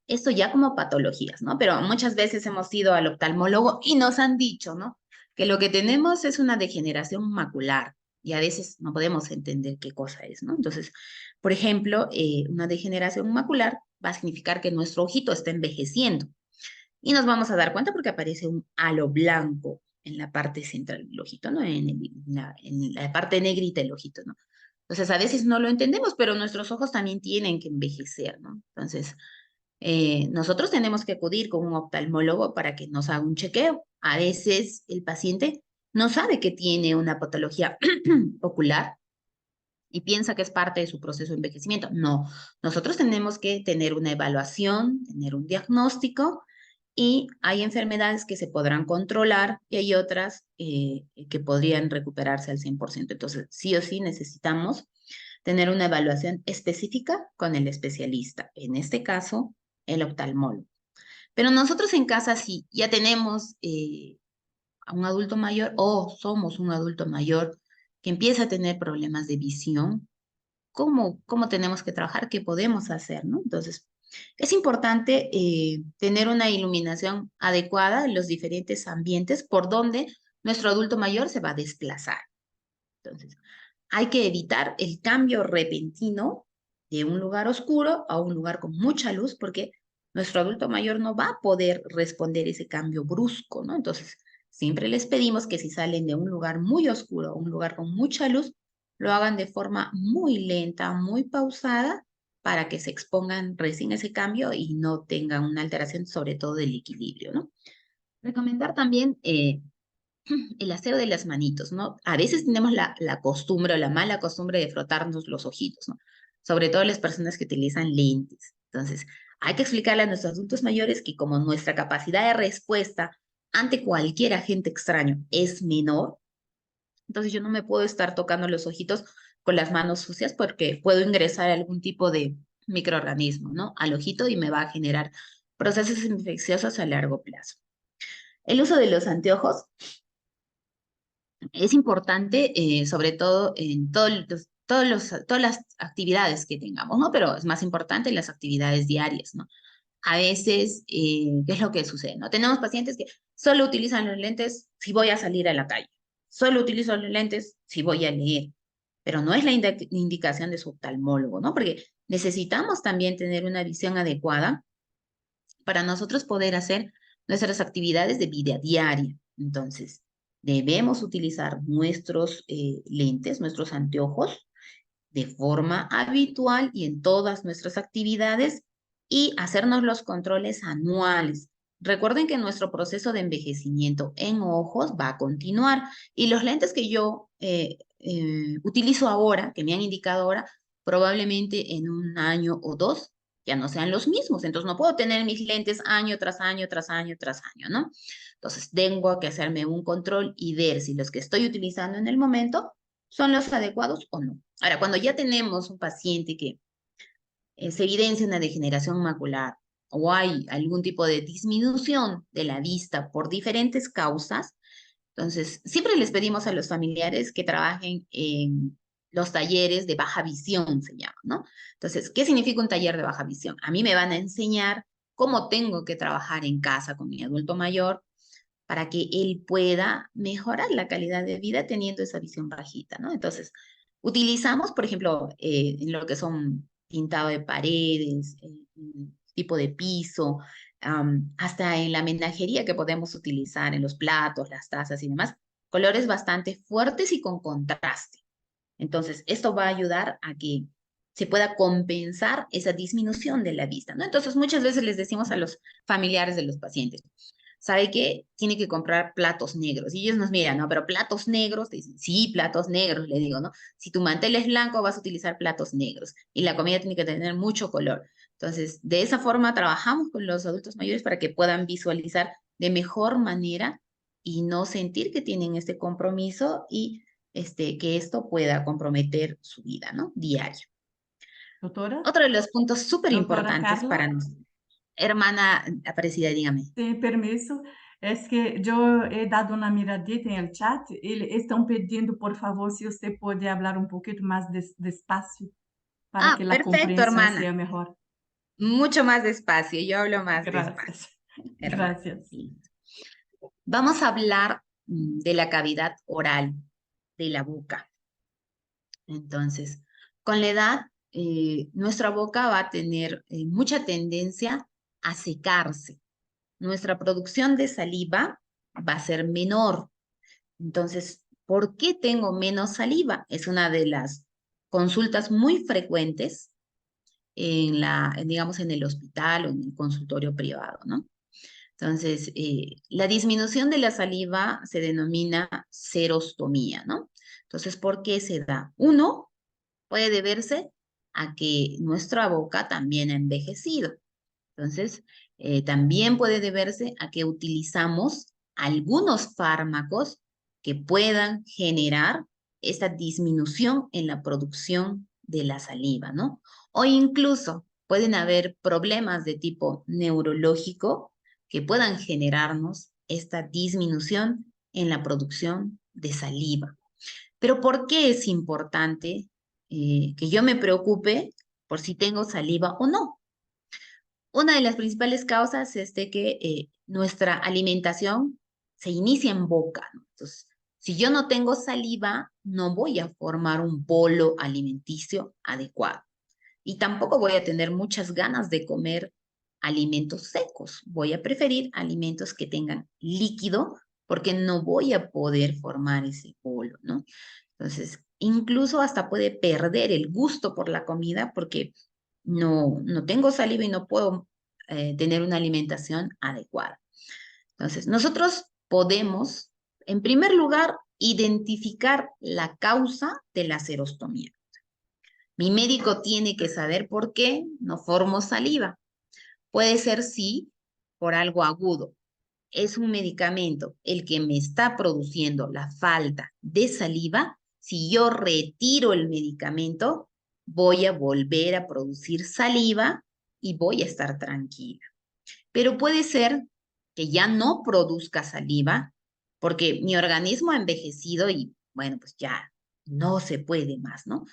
Esto ya como patologías, ¿no? Pero muchas veces hemos ido al oftalmólogo y nos han dicho, ¿no? Que lo que tenemos es una degeneración macular y a veces no podemos entender qué cosa es, ¿no? Entonces, por ejemplo, una degeneración macular va a significar que nuestro ojito está envejeciendo y nos vamos a dar cuenta porque aparece un halo blanco en la parte central del ojito, ¿no? En la parte negrita del ojito, ¿no? Entonces, a veces no lo entendemos, pero nuestros ojos también tienen que envejecer, ¿no? Entonces, nosotros tenemos que acudir con un oftalmólogo para que nos haga un chequeo. A veces el paciente no sabe que tiene una patología ocular y piensa que es parte de su proceso de envejecimiento. No, nosotros tenemos que tener una evaluación, tener un diagnóstico y hay enfermedades que se podrán controlar y hay otras que podrían recuperarse al 100%. Entonces, sí o sí necesitamos tener una evaluación específica con el especialista, en este caso, el oftalmólogo. Pero nosotros en casa, si ya tenemos a un adulto mayor o somos un adulto mayor que empieza a tener problemas de visión, ¿cómo tenemos que trabajar? ¿Qué podemos hacer? ¿No? Entonces, es importante tener una iluminación adecuada en los diferentes ambientes por donde nuestro adulto mayor se va a desplazar. Entonces, hay que evitar el cambio repentino de un lugar oscuro a un lugar con mucha luz porque nuestro adulto mayor no va a poder responder ese cambio brusco, ¿no? Entonces, siempre les pedimos que si salen de un lugar muy oscuro a un lugar con mucha luz, lo hagan de forma muy lenta, muy pausada, para que se expongan recién a ese cambio y no tengan una alteración, sobre todo del equilibrio, ¿no? Recomendar también el aseo de las manitos, ¿no? A veces tenemos la costumbre o la mala costumbre de frotarnos los ojitos, ¿no? Sobre todo las personas que utilizan lentes. Entonces, hay que explicarle a nuestros adultos mayores que como nuestra capacidad de respuesta ante cualquier agente extraño es menor, entonces yo no me puedo estar tocando los ojitos con las manos sucias porque puedo ingresar algún tipo de microorganismo, ¿no? Al ojito y me va a generar procesos infecciosos a largo plazo. El uso de los anteojos es importante, sobre todo en todas las actividades que tengamos, ¿no? Pero es más importante en las actividades diarias, ¿no? A veces, ¿qué es lo que sucede? ¿No? Tenemos pacientes que solo utilizan los lentes si voy a salir a la calle, solo utilizo los lentes si voy a leer, pero no es la indicación de su oftalmólogo, ¿no? Porque necesitamos también tener una visión adecuada para nosotros poder hacer nuestras actividades de vida diaria. Entonces, debemos utilizar nuestros lentes, nuestros anteojos, de forma habitual y en todas nuestras actividades y hacernos los controles anuales. Recuerden que nuestro proceso de envejecimiento en ojos va a continuar y los lentes que yo utilizo ahora, que me han indicado ahora, probablemente en un año o dos ya no sean los mismos. Entonces no puedo tener mis lentes año tras año, tras año, tras año, ¿no? Entonces tengo que hacerme un control y ver si los que estoy utilizando en el momento son los adecuados o no. Ahora, cuando ya tenemos un paciente que se evidencia una degeneración macular o hay algún tipo de disminución de la vista por diferentes causas, entonces siempre les pedimos a los familiares que trabajen en los talleres de baja visión, se llama, ¿no? Entonces, ¿qué significa un taller de baja visión? A mí me van a enseñar cómo tengo que trabajar en casa con mi adulto mayor para que él pueda mejorar la calidad de vida teniendo esa visión bajita, ¿no? Entonces, utilizamos, por ejemplo, en lo que son pintado de paredes, tipo de piso, hasta en la menajería que podemos utilizar en los platos, las tazas y demás, colores bastante fuertes y con contraste. Entonces, esto va a ayudar a que se pueda compensar esa disminución de la vista, ¿no? Entonces, muchas veces les decimos a los familiares de los pacientes, ¿sabe qué? Tiene que comprar platos negros. Y ellos nos miran, ¿no? Pero platos negros, te dicen, sí, platos negros, le digo, ¿no? Si tu mantel es blanco, vas a utilizar platos negros. Y la comida tiene que tener mucho color. Entonces, de esa forma trabajamos con los adultos mayores para que puedan visualizar de mejor manera y no sentir que tienen este compromiso y que esto pueda comprometer su vida, ¿no? Diaria. Doctora, Otro de los puntos súper doctora importantes Carla, para nosotros. Hermana Aparecida, dígame. tem permiso, es que yo he dado una miradita en el chat y le están pidiendo, por favor, si usted puede hablar un poquito más despacio para que la Perfecto, comprensión hermana. sea mejor. Mucho más despacio, yo hablo más despacio. Gracias. Hermana. Gracias. Vamos a hablar de la cavidad oral, de la boca. Entonces, con la edad, nuestra boca va a tener mucha tendencia a secarse. Nuestra producción de saliva va a ser menor. Entonces, ¿por qué tengo menos saliva? Es una de las consultas muy frecuentes digamos, en el hospital o en el consultorio privado, ¿no? Entonces, la disminución de la saliva se denomina serostomía, ¿no? Entonces, ¿por qué se da? Uno, puede deberse a que nuestra boca también ha envejecido. Entonces, también puede deberse a que utilizamos algunos fármacos que puedan generar esta disminución en la producción de la saliva, ¿no? O incluso pueden haber problemas de tipo neurológico que puedan generarnos esta disminución en la producción de saliva. Pero ¿por qué es importante que yo me preocupe por si tengo saliva o no? Una de las principales causas es de que nuestra alimentación se inicia en boca, ¿no? Entonces, si yo no tengo saliva, no voy a formar un bolo alimenticio adecuado. Y tampoco voy a tener muchas ganas de comer alimentos secos. Voy a preferir alimentos que tengan líquido porque no voy a poder formar ese bolo, ¿no? Entonces, incluso hasta puede perder el gusto por la comida porque no tengo saliva y no puedo tener una alimentación adecuada. Entonces, nosotros podemos, en primer lugar, identificar la causa de la serostomía. Mi médico tiene que saber por qué no formo saliva. Puede ser, sí, por algo agudo. Es un medicamento el que me está produciendo la falta de saliva. Si yo retiro el medicamento, voy a volver a producir saliva y voy a estar tranquila. Pero puede ser que ya no produzca saliva porque mi organismo ha envejecido y, bueno, pues ya no se puede más, ¿no?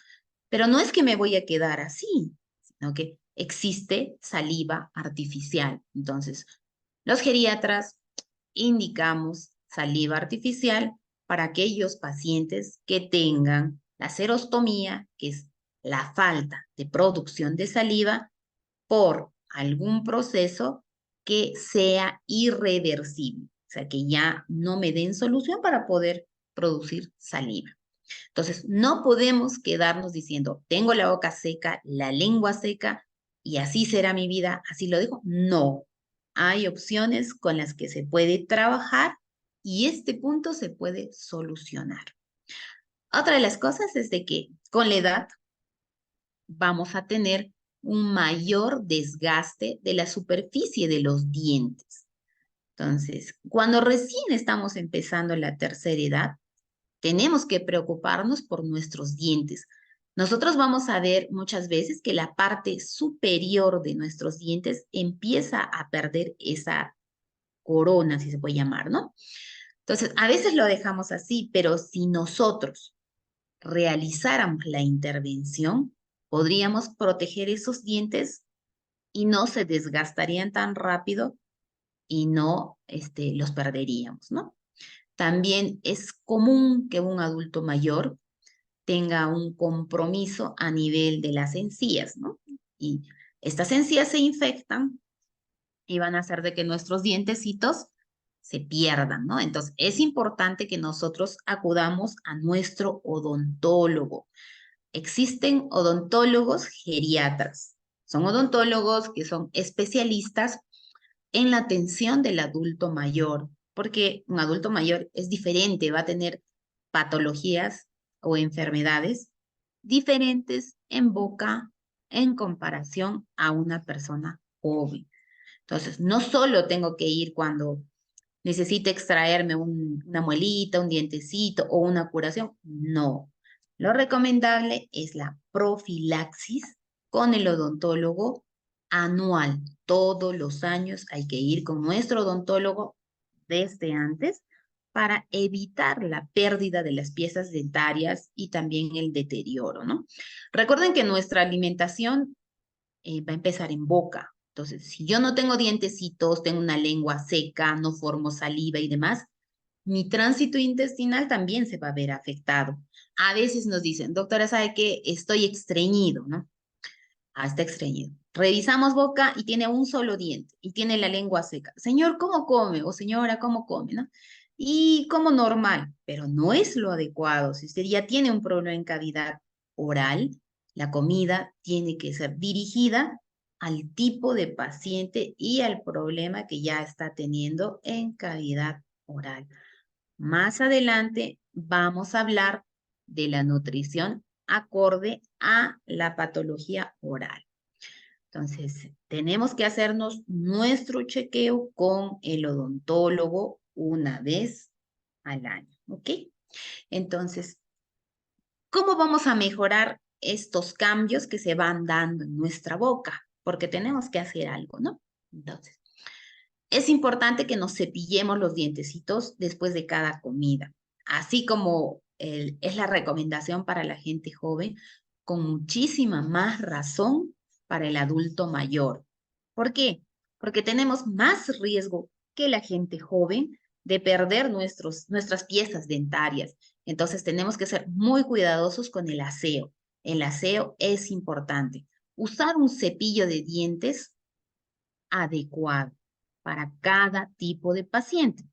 Pero no es que me voy a quedar así, sino que existe saliva artificial. Entonces, los geriatras indicamos saliva artificial para aquellos pacientes que tengan la serostomía, que es la falta de producción de saliva por algún proceso que sea irreversible, o sea, que ya no me den solución para poder producir saliva. Entonces, no podemos quedarnos diciendo, tengo la boca seca, la lengua seca, y así será mi vida, así lo dejo. No, hay opciones con las que se puede trabajar y este punto se puede solucionar. Otra de las cosas es de que con la edad vamos a tener un mayor desgaste de la superficie de los dientes. Entonces, cuando recién estamos empezando la tercera edad, tenemos que preocuparnos por nuestros dientes. Nosotros vamos a ver muchas veces que la parte superior de nuestros dientes empieza a perder esa corona, si se puede llamar, ¿no? Entonces, a veces lo dejamos así, pero si nosotros realizáramos la intervención, podríamos proteger esos dientes y no se desgastarían tan rápido y no los perderíamos, ¿no? También es común que un adulto mayor tenga un compromiso a nivel de las encías, ¿no? Y estas encías se infectan y van a hacer de que nuestros dientecitos se pierdan, ¿no? Entonces, es importante que nosotros acudamos a nuestro odontólogo. Existen odontólogos geriatras. Son odontólogos que son especialistas en la atención del adulto mayor, porque un adulto mayor es diferente, va a tener patologías o enfermedades diferentes en boca en comparación a una persona joven. Entonces, no solo tengo que ir cuando necesite extraerme una muelita, un dientecito o una curación, no. Lo recomendable es la profilaxis con el odontólogo anual. Todos los años hay que ir con nuestro odontólogo desde antes para evitar la pérdida de las piezas dentarias y también el deterioro, ¿no? Recuerden que nuestra alimentación va a empezar en boca. Entonces, si yo no tengo dientecitos, tengo una lengua seca, no formo saliva y demás, mi tránsito intestinal también se va a ver afectado. A veces nos dicen, doctora, ¿sabe qué? Estoy estreñido, ¿no? Ah, está estreñido. Revisamos boca y tiene un solo diente y tiene la lengua seca. Señor, ¿cómo come? O señora, ¿cómo come? ¿No? Y como normal, pero no es lo adecuado. Si usted ya tiene un problema en cavidad oral, la comida tiene que ser dirigida al tipo de paciente y al problema que ya está teniendo en cavidad oral. Más adelante vamos a hablar de la nutrición acorde a la patología oral. Entonces, tenemos que hacernos nuestro chequeo con el odontólogo una vez al año, ¿ok? Entonces, ¿cómo vamos a mejorar estos cambios que se van dando en nuestra boca? Porque tenemos que hacer algo, ¿no? Entonces, es importante que nos cepillemos los dientecitos después de cada comida, así como es la recomendación para la gente joven, con muchísima más razón para el adulto mayor. ¿Por qué? Porque tenemos más riesgo que la gente joven de perder nuestras piezas dentarias. Entonces tenemos que ser muy cuidadosos con el aseo. El aseo es importante. Usar un cepillo de dientes adecuado para cada tipo de paciente.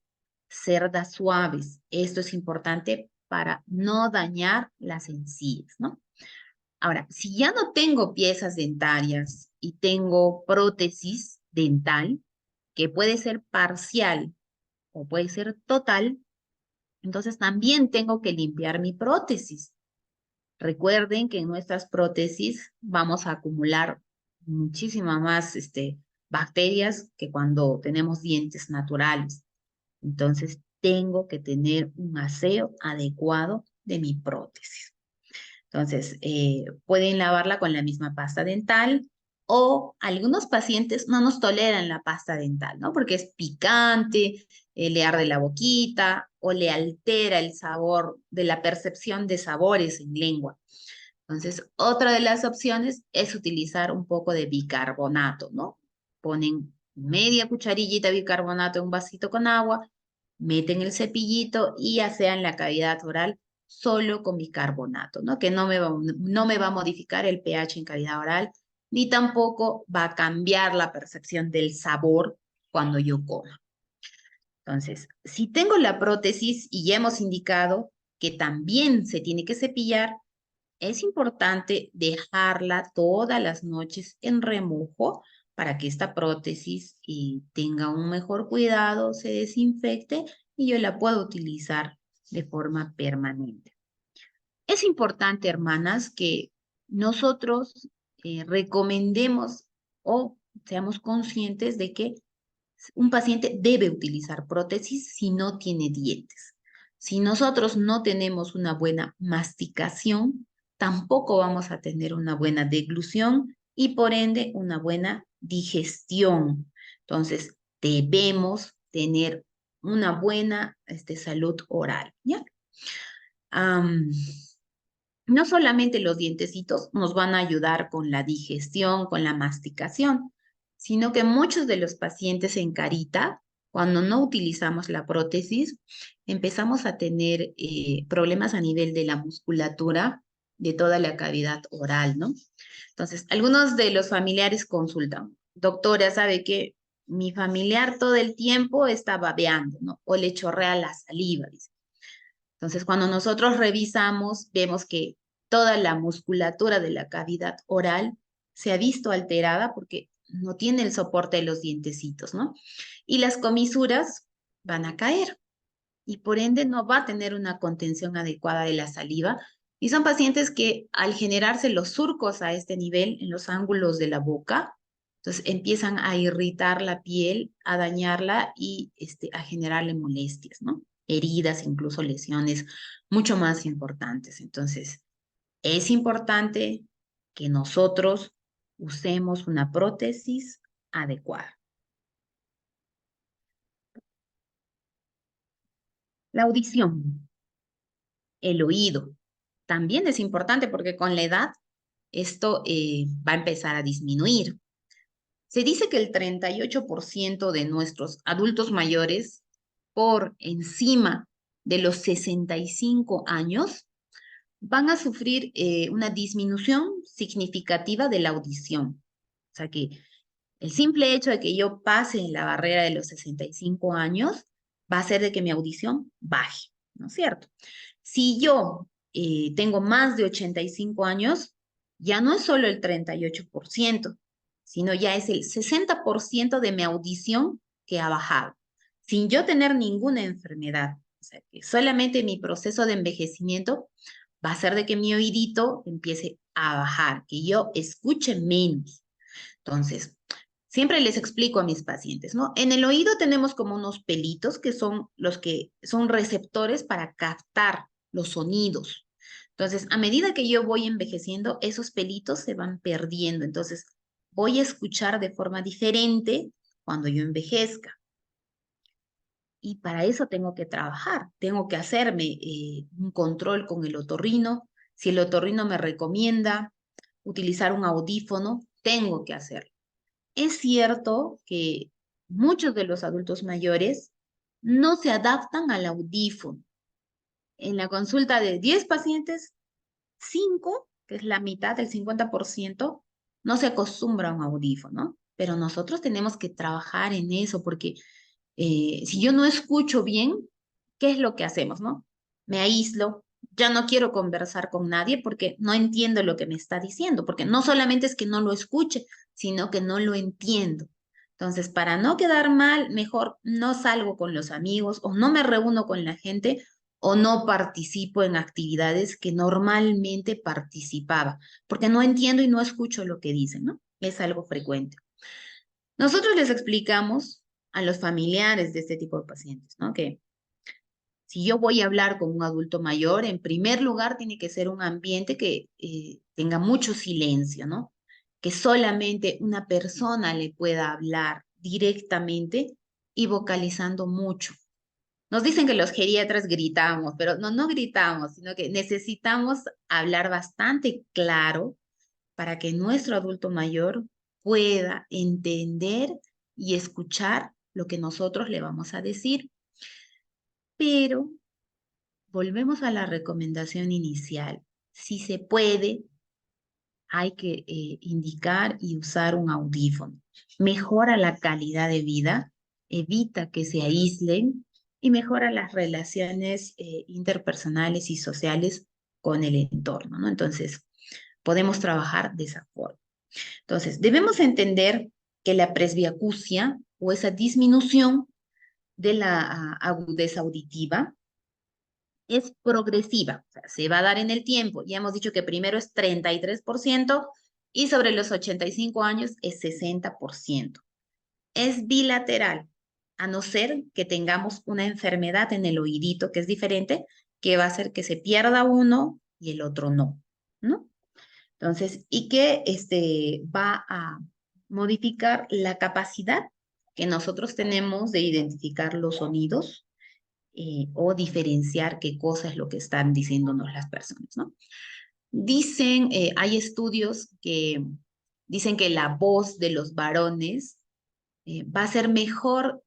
Cerdas suaves. Esto es importante para no dañar las encías, ¿no? Ahora, si ya no tengo piezas dentarias y tengo prótesis dental, que puede ser parcial o puede ser total, entonces también tengo que limpiar mi prótesis. Recuerden que en nuestras prótesis vamos a acumular muchísimas más bacterias que cuando tenemos dientes naturales. Entonces, tengo que tener un aseo adecuado de mi prótesis. Entonces, pueden lavarla con la misma pasta dental o algunos pacientes no nos toleran la pasta dental, ¿no? Porque es picante, le arde la boquita o le altera el sabor de la percepción de sabores en lengua. Entonces, otra de las opciones es utilizar un poco de bicarbonato, ¿no? Ponen media cucharillita de bicarbonato en un vasito con agua, meten el cepillito y asean la cavidad oral solo con bicarbonato, ¿no? Que no me va a modificar el pH en cavidad oral, ni tampoco va a cambiar la percepción del sabor cuando yo coma. Entonces, si tengo la prótesis y ya hemos indicado que también se tiene que cepillar, es importante dejarla todas las noches en remojo para que esta prótesis tenga un mejor cuidado, se desinfecte y yo la pueda utilizar de forma permanente. Es importante, hermanas, que nosotros recomendemos o seamos conscientes de que un paciente debe utilizar prótesis si no tiene dientes. Si nosotros no tenemos una buena masticación, tampoco vamos a tener una buena deglución y por ende una buena digestión. Entonces, debemos tener una buena salud oral, ¿ya? No solamente los dientecitos nos van a ayudar con la digestión, con la masticación, sino que muchos de los pacientes en carita, cuando no utilizamos la prótesis, empezamos a tener problemas a nivel de la musculatura de toda la cavidad oral, ¿no? Entonces, algunos de los familiares consultan, doctora, ¿sabe qué? Mi familiar todo el tiempo está babeando, ¿no? O le chorrea la saliva, dice. Entonces, cuando nosotros revisamos, vemos que toda la musculatura de la cavidad oral se ha visto alterada porque no tiene el soporte de los dientecitos, ¿no? Y las comisuras van a caer y por ende no va a tener una contención adecuada de la saliva. Y son pacientes que al generarse los surcos a este nivel, en los ángulos de la boca, entonces empiezan a irritar la piel, a dañarla y a generarle molestias, ¿no? Heridas, incluso lesiones mucho más importantes. Entonces, es importante que nosotros usemos una prótesis adecuada. La audición, el oído, también es importante porque con la edad esto va a empezar a disminuir. Se dice que el 38% de nuestros adultos mayores por encima de los 65 años van a sufrir una disminución significativa de la audición. O sea que el simple hecho de que yo pase la barrera de los 65 años va a hacer de que mi audición baje, ¿no es cierto? Si yo tengo más de 85 años, ya no es solo el 38%, sino ya es el 60% de mi audición que ha bajado, sin yo tener ninguna enfermedad. O sea que solamente mi proceso de envejecimiento va a hacer de que mi oídito empiece a bajar, que yo escuche menos. Entonces, siempre les explico a mis pacientes, ¿no? En el oído tenemos como unos pelitos que son los que son receptores para captar los sonidos. Entonces, a medida que yo voy envejeciendo, esos pelitos se van perdiendo. Entonces, voy a escuchar de forma diferente cuando yo envejezca. Y para eso tengo que trabajar, tengo que hacerme un control con el otorrino. Si el otorrino me recomienda utilizar un audífono, tengo que hacerlo. Es cierto que muchos de los adultos mayores no se adaptan al audífono. En la consulta de 10 pacientes, 5, que es la mitad del 50%, no se acostumbra a un audífono, pero nosotros tenemos que trabajar en eso porque si yo no escucho bien, ¿qué es lo que hacemos, no? Me aíslo, ya no quiero conversar con nadie porque no entiendo lo que me está diciendo, porque no solamente es que no lo escuche, sino que no lo entiendo. Entonces, para no quedar mal, mejor no salgo con los amigos o no me reúno con la gente o no participo en actividades que normalmente participaba, porque no entiendo y no escucho lo que dicen, ¿no? Es algo frecuente. Nosotros les explicamos a los familiares de este tipo de pacientes, ¿no? Que si yo voy a hablar con un adulto mayor, en primer lugar tiene que ser un ambiente que tenga mucho silencio, ¿no? Que solamente una persona le pueda hablar directamente y vocalizando mucho. Nos dicen que los geriatras gritamos, pero no gritamos, sino que necesitamos hablar bastante claro para que nuestro adulto mayor pueda entender y escuchar lo que nosotros le vamos a decir. Pero volvemos a la recomendación inicial. Si se puede, hay que indicar y usar un audífono. Mejora la calidad de vida, evita que se aíslen y mejora las relaciones interpersonales y sociales con el entorno, ¿no? Entonces, podemos trabajar de esa forma. Entonces, debemos entender que la presbiacusia o esa disminución de la agudeza auditiva es progresiva, o sea, se va a dar en el tiempo. Ya hemos dicho que primero es 33%, y sobre los 85 años es 60%. Es bilateral, a no ser que tengamos una enfermedad en el oídito que es diferente, que va a hacer que se pierda uno y el otro no, ¿no? Entonces, y que va a modificar la capacidad que nosotros tenemos de identificar los sonidos o diferenciar qué cosa es lo que están diciéndonos las personas, ¿no? Dicen, hay estudios que dicen que la voz de los varones va a ser mejor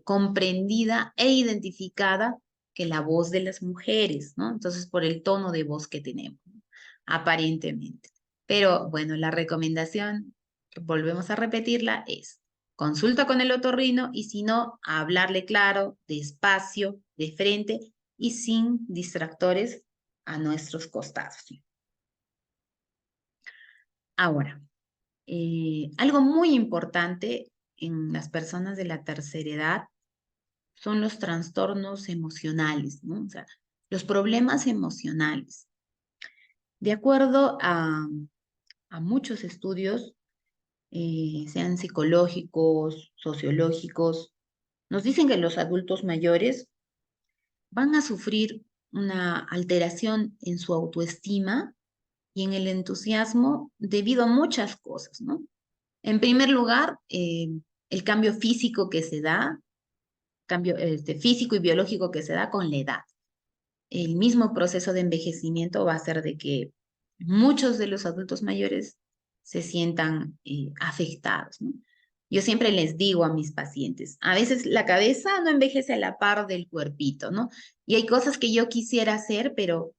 comprendida e identificada que la voz de las mujeres, ¿no? Entonces, por el tono de voz que tenemos, ¿no? Aparentemente. Pero bueno, la recomendación, volvemos a repetirla, es consulta con el otorrino y si no, hablarle claro, despacio, de frente y sin distractores a nuestros costados. Ahora, algo muy importante en las personas de la tercera edad son los trastornos emocionales, ¿no? O sea, los problemas emocionales. De acuerdo a muchos estudios, sean psicológicos, sociológicos, nos dicen que los adultos mayores van a sufrir una alteración en su autoestima y en el entusiasmo debido a muchas cosas, ¿no? En primer lugar, el cambio físico que se da, cambio físico y biológico que se da con la edad. El mismo proceso de envejecimiento va a hacer de que muchos de los adultos mayores se sientan afectados, ¿no? Yo siempre les digo a mis pacientes, a veces la cabeza no envejece a la par del cuerpito, ¿no? Y hay cosas que yo quisiera hacer, pero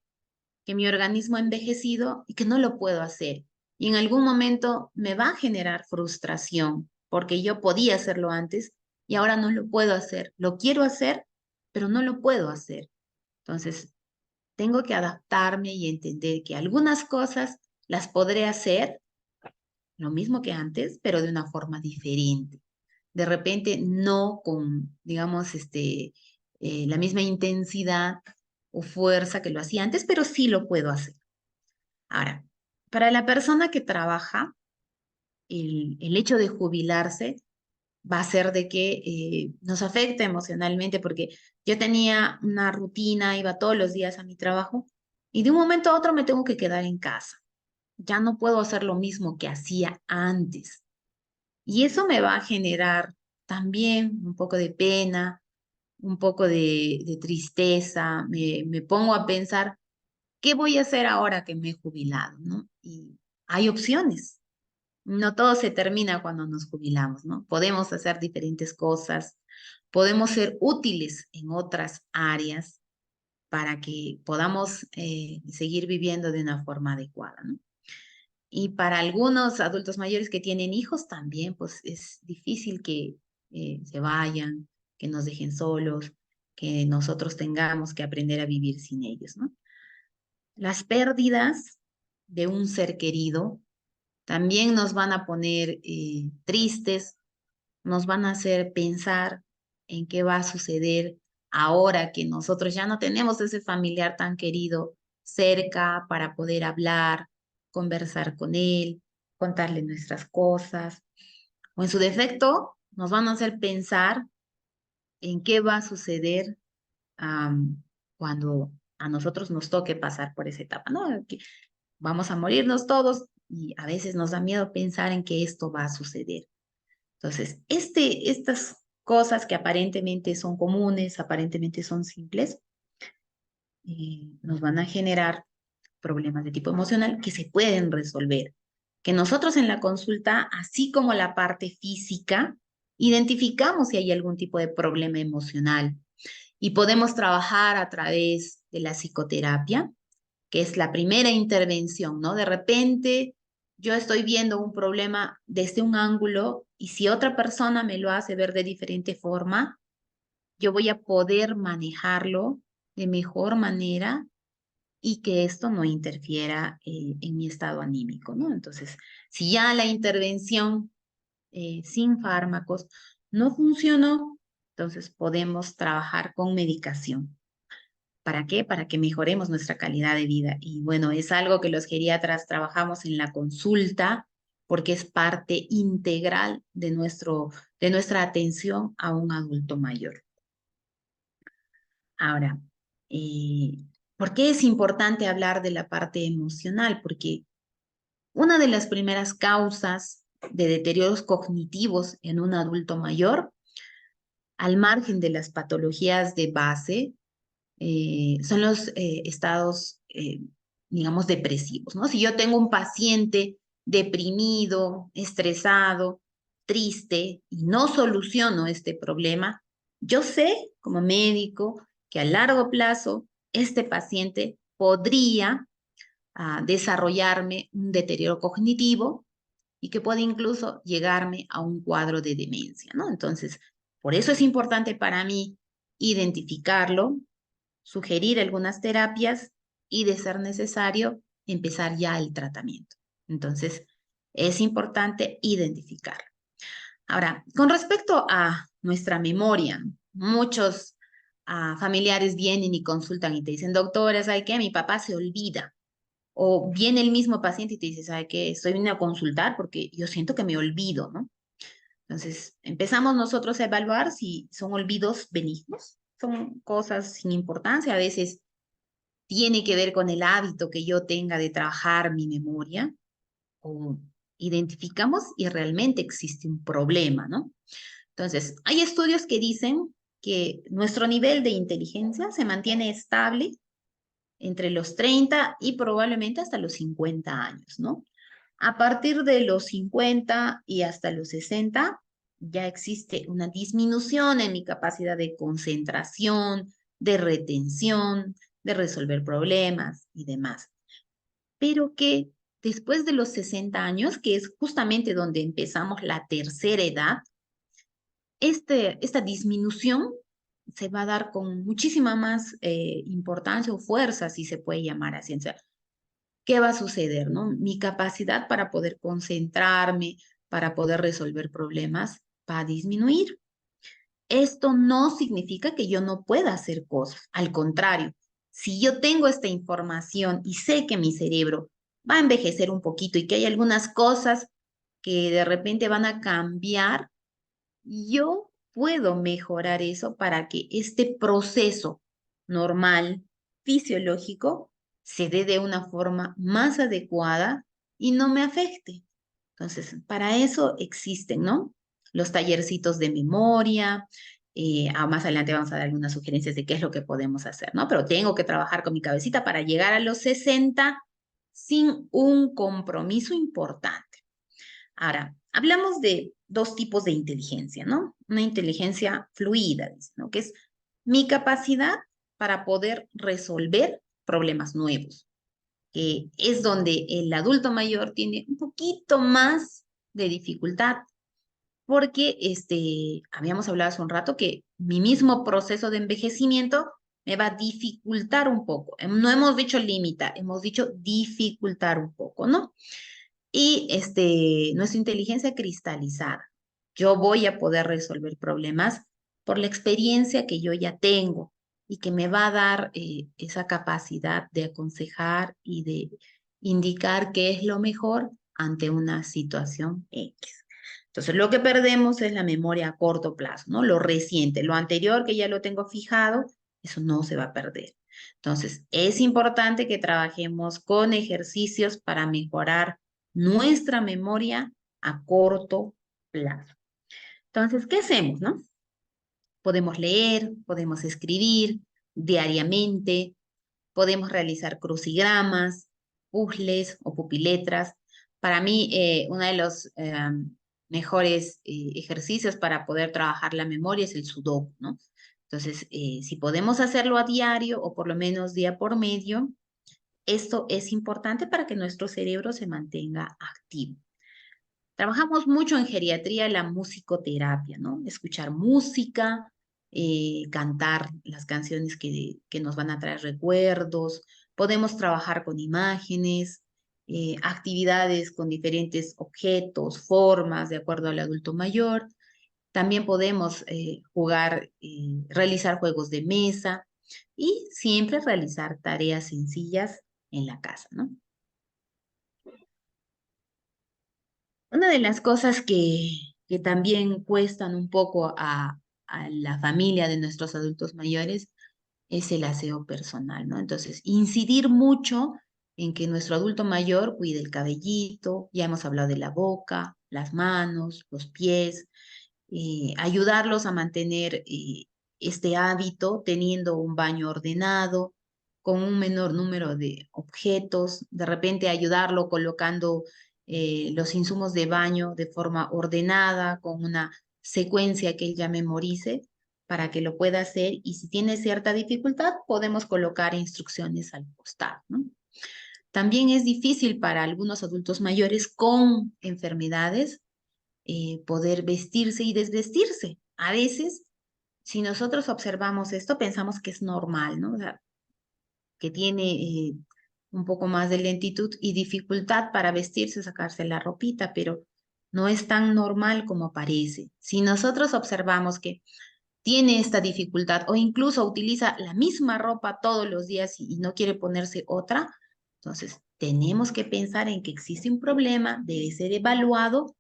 que mi organismo ha envejecido y que no lo puedo hacer. Y en algún momento me va a generar frustración porque yo podía hacerlo antes y ahora no lo puedo hacer. Lo quiero hacer, pero no lo puedo hacer. Entonces, tengo que adaptarme y entender que algunas cosas las podré hacer lo mismo que antes, pero de una forma diferente. De repente no con, digamos, la misma intensidad o fuerza que lo hacía antes, pero sí lo puedo hacer. Ahora, para la persona que trabaja, el hecho de jubilarse va a ser de que nos afecta emocionalmente porque yo tenía una rutina, iba todos los días a mi trabajo y de un momento a otro me tengo que quedar en casa. Ya no puedo hacer lo mismo que hacía antes. Y eso me va a generar también un poco de pena, un poco de tristeza. Me pongo a pensar, ¿qué voy a hacer ahora que me he jubilado, ¿no? Y hay opciones. No todo se termina cuando nos jubilamos, ¿no? Podemos hacer diferentes cosas, podemos ser útiles en otras áreas para que podamos seguir viviendo de una forma adecuada, ¿no? Y para algunos adultos mayores que tienen hijos también, pues es difícil que se vayan, que nos dejen solos, que nosotros tengamos que aprender a vivir sin ellos, ¿no? Las pérdidas de un ser querido también nos van a poner tristes, nos van a hacer pensar en qué va a suceder ahora que nosotros ya no tenemos ese familiar tan querido cerca para poder hablar, conversar con él, contarle nuestras cosas, o en su defecto nos van a hacer pensar en qué va a suceder cuando a nosotros nos toque pasar por esa etapa, ¿no? Que vamos a morirnos todos y a veces nos da miedo pensar en que esto va a suceder. Entonces, estas cosas que aparentemente son comunes, aparentemente son simples, nos van a generar problemas de tipo emocional que se pueden resolver. Que nosotros en la consulta, así como la parte física, identificamos si hay algún tipo de problema emocional y podemos trabajar a través de la psicoterapia, que es la primera intervención, ¿no? De repente yo estoy viendo un problema desde un ángulo y si otra persona me lo hace ver de diferente forma, yo voy a poder manejarlo de mejor manera y que esto no interfiera en mi estado anímico, ¿no? Entonces, si ya la intervención sin fármacos no funcionó, entonces podemos trabajar con medicación. ¿Para qué? Para que mejoremos nuestra calidad de vida. Y bueno, es algo que los geriatras trabajamos en la consulta porque es parte integral de nuestra atención a un adulto mayor. Ahora, ¿por qué es importante hablar de la parte emocional? Porque una de las primeras causas de deterioros cognitivos en un adulto mayor, al margen de las patologías de base, son los estados, digamos, depresivos, ¿no? Si yo tengo un paciente deprimido, estresado, triste y no soluciono este problema, yo sé como médico que a largo plazo este paciente podría desarrollarme un deterioro cognitivo y que puede incluso llegarme a un cuadro de demencia, ¿no? Entonces, por eso es importante para mí identificarlo, sugerir algunas terapias y, de ser necesario, empezar ya el tratamiento. Entonces, es importante identificarlo. Ahora, con respecto a nuestra memoria, muchos familiares vienen y consultan y te dicen, doctora, ¿sabe qué? Mi papá se olvida. O viene el mismo paciente y te dice, ¿sabe qué? Estoy viniendo a consultar porque yo siento que me olvido, ¿no? Entonces, empezamos nosotros a evaluar si son olvidos benignos, son cosas sin importancia, a veces tiene que ver con el hábito que yo tenga de trabajar mi memoria, o identificamos y realmente existe un problema, ¿no? Entonces, hay estudios que dicen que nuestro nivel de inteligencia se mantiene estable entre los 30 y probablemente hasta los 50 años, ¿no? A partir de los 50 y hasta los 60, ya existe una disminución en mi capacidad de concentración, de retención, de resolver problemas y demás. Pero que después de los 60 años, que es justamente donde empezamos la tercera edad, esta disminución se va a dar con muchísima más importancia o fuerza, si se puede llamar así. O sea, ¿qué va a suceder, no? Mi capacidad para poder concentrarme, para poder resolver problemas, va a disminuir. Esto no significa que yo no pueda hacer cosas. Al contrario, si yo tengo esta información y sé que mi cerebro va a envejecer un poquito y que hay algunas cosas que de repente van a cambiar, yo puedo mejorar eso para que este proceso normal, fisiológico, se dé de una forma más adecuada y no me afecte. Entonces, para eso existen, ¿no? Los tallercitos de memoria. Más adelante vamos a dar algunas sugerencias de qué es lo que podemos hacer, ¿no? Pero tengo que trabajar con mi cabecita para llegar a los 60 sin un compromiso importante. Ahora, hablamos de dos tipos de inteligencia, ¿no? Una inteligencia fluida, ¿no? Que es mi capacidad para poder resolver problemas nuevos, que es donde el adulto mayor tiene un poquito más de dificultad, porque habíamos hablado hace un rato que mi mismo proceso de envejecimiento me va a dificultar un poco. No hemos dicho limitar, hemos dicho dificultar un poco, ¿no? Y nuestra inteligencia cristalizada. Yo voy a poder resolver problemas por la experiencia que yo ya tengo y que me va a dar esa capacidad de aconsejar y de indicar qué es lo mejor ante una situación X. Entonces, lo que perdemos es la memoria a corto plazo, ¿no? Lo reciente, lo anterior que ya lo tengo fijado, eso no se va a perder. Entonces, es importante que trabajemos con ejercicios para mejorar nuestra memoria a corto plazo. Entonces, ¿qué hacemos, no? Podemos leer, podemos escribir diariamente, podemos realizar crucigramas, puzzles o pupiletras. Para mí, uno de los mejores ejercicios para poder trabajar la memoria es el sudoku, ¿no? Entonces, si podemos hacerlo a diario o por lo menos día por medio, esto es importante para que nuestro cerebro se mantenga activo. Trabajamos mucho en geriatría la musicoterapia, ¿no? Escuchar música, cantar las canciones que nos van a traer recuerdos. Podemos trabajar con imágenes, actividades con diferentes objetos, formas, de acuerdo al adulto mayor. También podemos jugar, realizar juegos de mesa y siempre realizar tareas sencillas en la casa, ¿no? Una de las cosas que también cuestan un poco a la familia de nuestros adultos mayores es el aseo personal, ¿no? Entonces, incidir mucho en que nuestro adulto mayor cuide el cabellito, ya hemos hablado de la boca, las manos, los pies, ayudarlos a mantener este hábito teniendo un baño ordenado, con un menor número de objetos, de repente ayudarlo colocando los insumos de baño de forma ordenada, con una secuencia que él ya memorice para que lo pueda hacer, y si tiene cierta dificultad podemos colocar instrucciones al costado, ¿no? También es difícil para algunos adultos mayores con enfermedades poder vestirse y desvestirse. A veces, si nosotros observamos esto, pensamos que es normal, ¿no? O sea, que tiene un poco más de lentitud y dificultad para vestirse, sacarse la ropita, pero no es tan normal como parece. Si nosotros observamos que tiene esta dificultad o incluso utiliza la misma ropa todos los días y no quiere ponerse otra, entonces tenemos que pensar en que existe un problema, debe ser evaluado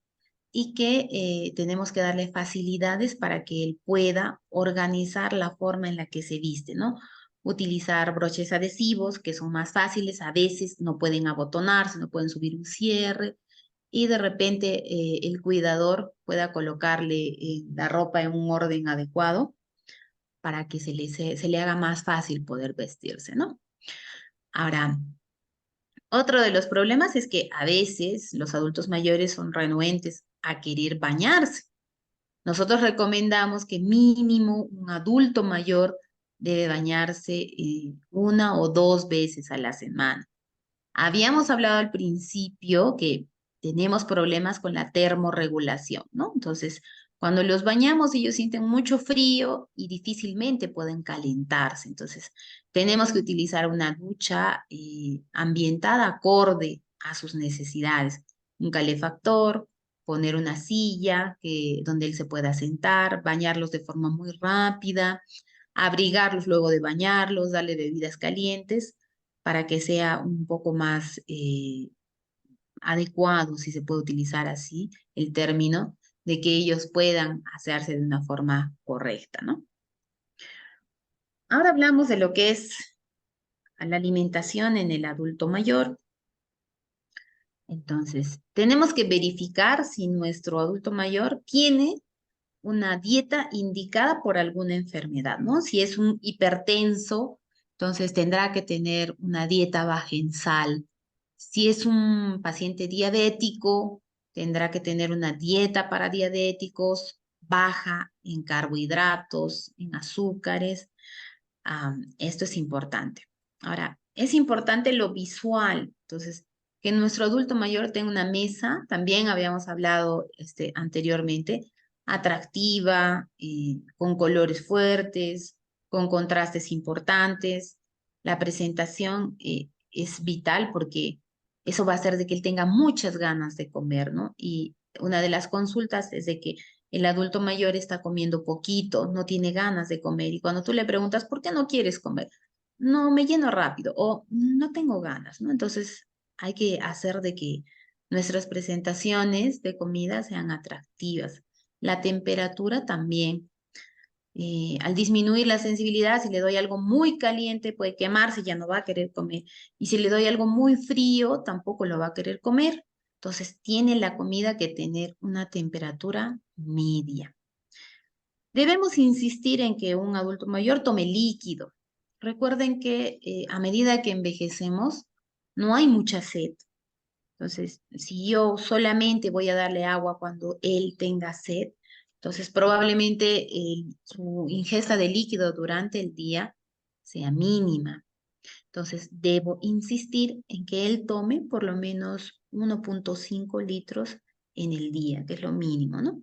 y que tenemos que darle facilidades para que él pueda organizar la forma en la que se viste, ¿no? Utilizar broches adhesivos que son más fáciles, a veces no pueden abotonarse, no pueden subir un cierre, y de repente el cuidador pueda colocarle la ropa en un orden adecuado para que se le haga más fácil poder vestirse, ¿no? Ahora, otro de los problemas es que a veces los adultos mayores son renuentes a querer bañarse. Nosotros recomendamos que mínimo un adulto mayor debe bañarse 1 o 2 veces a la semana. Habíamos hablado al principio que tenemos problemas con la termorregulación, ¿no? Entonces, cuando los bañamos, ellos sienten mucho frío y difícilmente pueden calentarse. Entonces, tenemos que utilizar una ducha ambientada acorde a sus necesidades. Un calefactor, poner una silla donde él se pueda sentar, bañarlos de forma muy rápida, abrigarlos luego de bañarlos, darle bebidas calientes para que sea un poco más adecuado, si se puede utilizar así el término, de que ellos puedan hacerse de una forma correcta, ¿no? Ahora hablamos de lo que es la alimentación en el adulto mayor. Entonces, tenemos que verificar si nuestro adulto mayor tiene una dieta indicada por alguna enfermedad, ¿no? Si es un hipertenso, entonces tendrá que tener una dieta baja en sal. Si es un paciente diabético, tendrá que tener una dieta para diabéticos baja en carbohidratos, en azúcares. Esto es importante. Ahora, es importante lo visual. Entonces, que nuestro adulto mayor tenga una mesa, también habíamos hablado anteriormente, atractiva, con colores fuertes, con contrastes importantes. La presentación es vital porque eso va a hacer de que él tenga muchas ganas de comer, ¿no? Y una de las consultas es de que el adulto mayor está comiendo poquito, no tiene ganas de comer, y cuando tú le preguntas, ¿por qué no quieres comer? No, me lleno rápido o no tengo ganas, ¿no? Entonces hay que hacer de que nuestras presentaciones de comida sean atractivas. La temperatura también. Al disminuir la sensibilidad, si le doy algo muy caliente, puede quemarse, ya no va a querer comer. Y si le doy algo muy frío, tampoco lo va a querer comer. Entonces, tiene la comida que tener una temperatura media. Debemos insistir en que un adulto mayor tome líquido. Recuerden que a medida que envejecemos, no hay mucha sed. Entonces, si yo solamente voy a darle agua cuando él tenga sed, entonces probablemente su ingesta de líquido durante el día sea mínima. Entonces, debo insistir en que él tome por lo menos 1.5 litros en el día, que es lo mínimo, ¿no?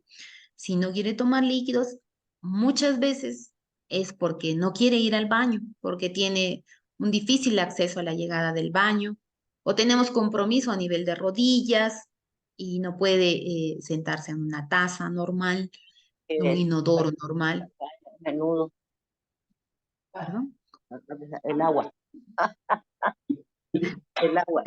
Si no quiere tomar líquidos, muchas veces es porque no quiere ir al baño, porque tiene un difícil acceso a la llegada del baño, o tenemos compromiso a nivel de rodillas y no puede sentarse en una taza normal, en un inodoro normal. Menudo. ¿Perdón? El agua. El agua.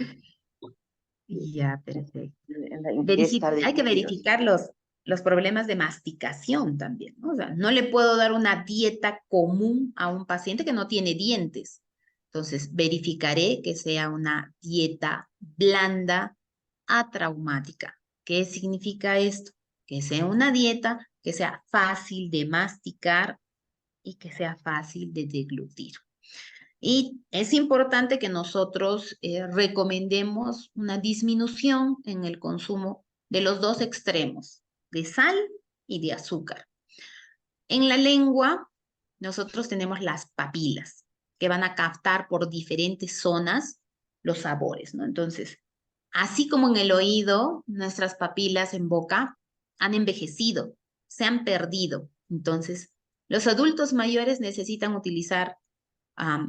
Ya, perfecto. En la ingesta de Hay que líquidos. verificar los problemas de masticación también, ¿no? O sea, no le puedo dar una dieta común a un paciente que no tiene dientes. Entonces, verificaré que sea una dieta blanda, atraumática. ¿Qué significa esto? Que sea una dieta que sea fácil de masticar y que sea fácil de deglutir. Y es importante que nosotros recomendemos una disminución en el consumo de los dos extremos, de sal y de azúcar. En la lengua, nosotros tenemos las papilas, que van a captar por diferentes zonas los sabores, ¿no? Entonces, así como en el oído, nuestras papilas en boca han envejecido, se han perdido. Entonces, los adultos mayores necesitan utilizar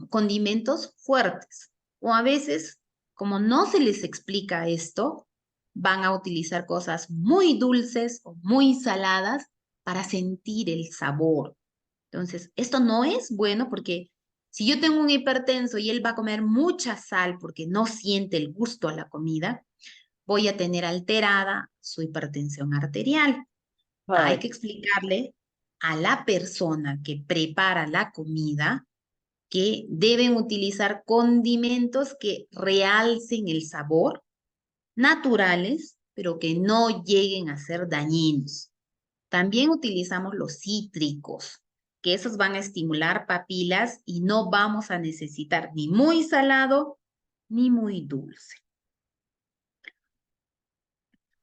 condimentos fuertes. O a veces, como no se les explica esto, van a utilizar cosas muy dulces o muy saladas para sentir el sabor. Entonces, esto no es bueno porque si yo tengo un hipertenso y él va a comer mucha sal porque no siente el gusto a la comida, voy a tener alterada su hipertensión arterial. Hay Ay, que explicarle a la persona que prepara la comida que deben utilizar condimentos que realcen el sabor, naturales, pero que no lleguen a ser dañinos. También utilizamos los cítricos, que esos van a estimular papilas y no vamos a necesitar ni muy salado ni muy dulce.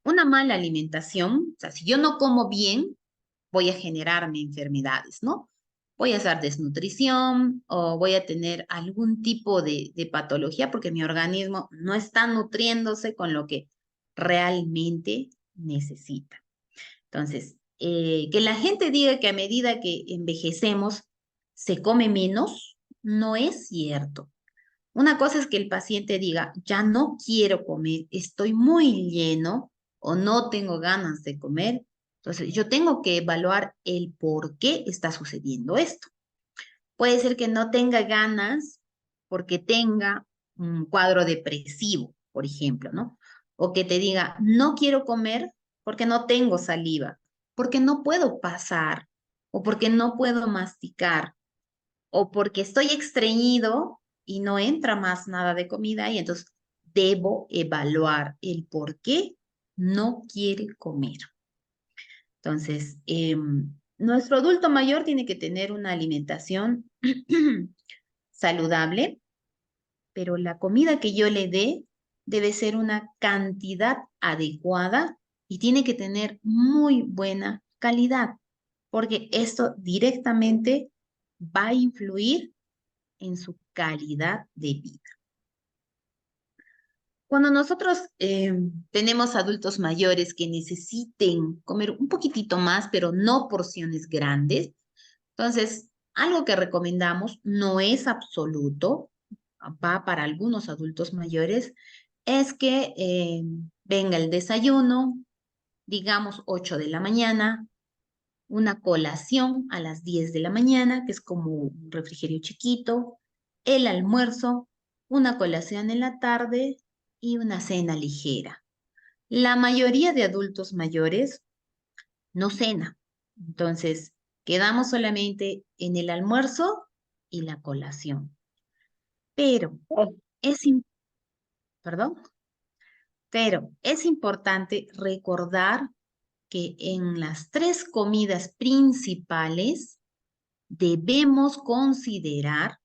Una mala alimentación, o sea, si yo no como bien, voy a generarme enfermedades, ¿no? Voy a hacer desnutrición o voy a tener algún tipo de patología porque mi organismo no está nutriéndose con lo que realmente necesita. Entonces, que la gente diga que a medida que envejecemos se come menos, no es cierto. Una cosa es que el paciente diga, ya no quiero comer, estoy muy lleno o no tengo ganas de comer. Entonces, yo tengo que evaluar el por qué está sucediendo esto. Puede ser que no tenga ganas porque tenga un cuadro depresivo, por ejemplo, ¿no? O que te diga, no quiero comer porque no tengo saliva, porque no puedo pasar, o porque no puedo masticar, o porque estoy estreñido y no entra más nada de comida y entonces debo evaluar el por qué no quiere comer. Entonces, nuestro adulto mayor tiene que tener una alimentación saludable, pero la comida que yo le dé debe ser una cantidad adecuada y tiene que tener muy buena calidad, porque esto directamente va a influir en su calidad de vida. Cuando nosotros tenemos adultos mayores que necesiten comer un poquitito más, pero no porciones grandes, entonces algo que recomendamos no es absoluto, va para algunos adultos mayores, es que venga el desayuno, digamos 8 de la mañana, una colación a las 10 de la mañana, que es como un refrigerio chiquito, el almuerzo, una colación en la tarde y una cena ligera. La mayoría de adultos mayores no cena, entonces quedamos solamente en el almuerzo y la colación. Pero es, perdón, pero es importante recordar que en las 3 comidas principales debemos considerar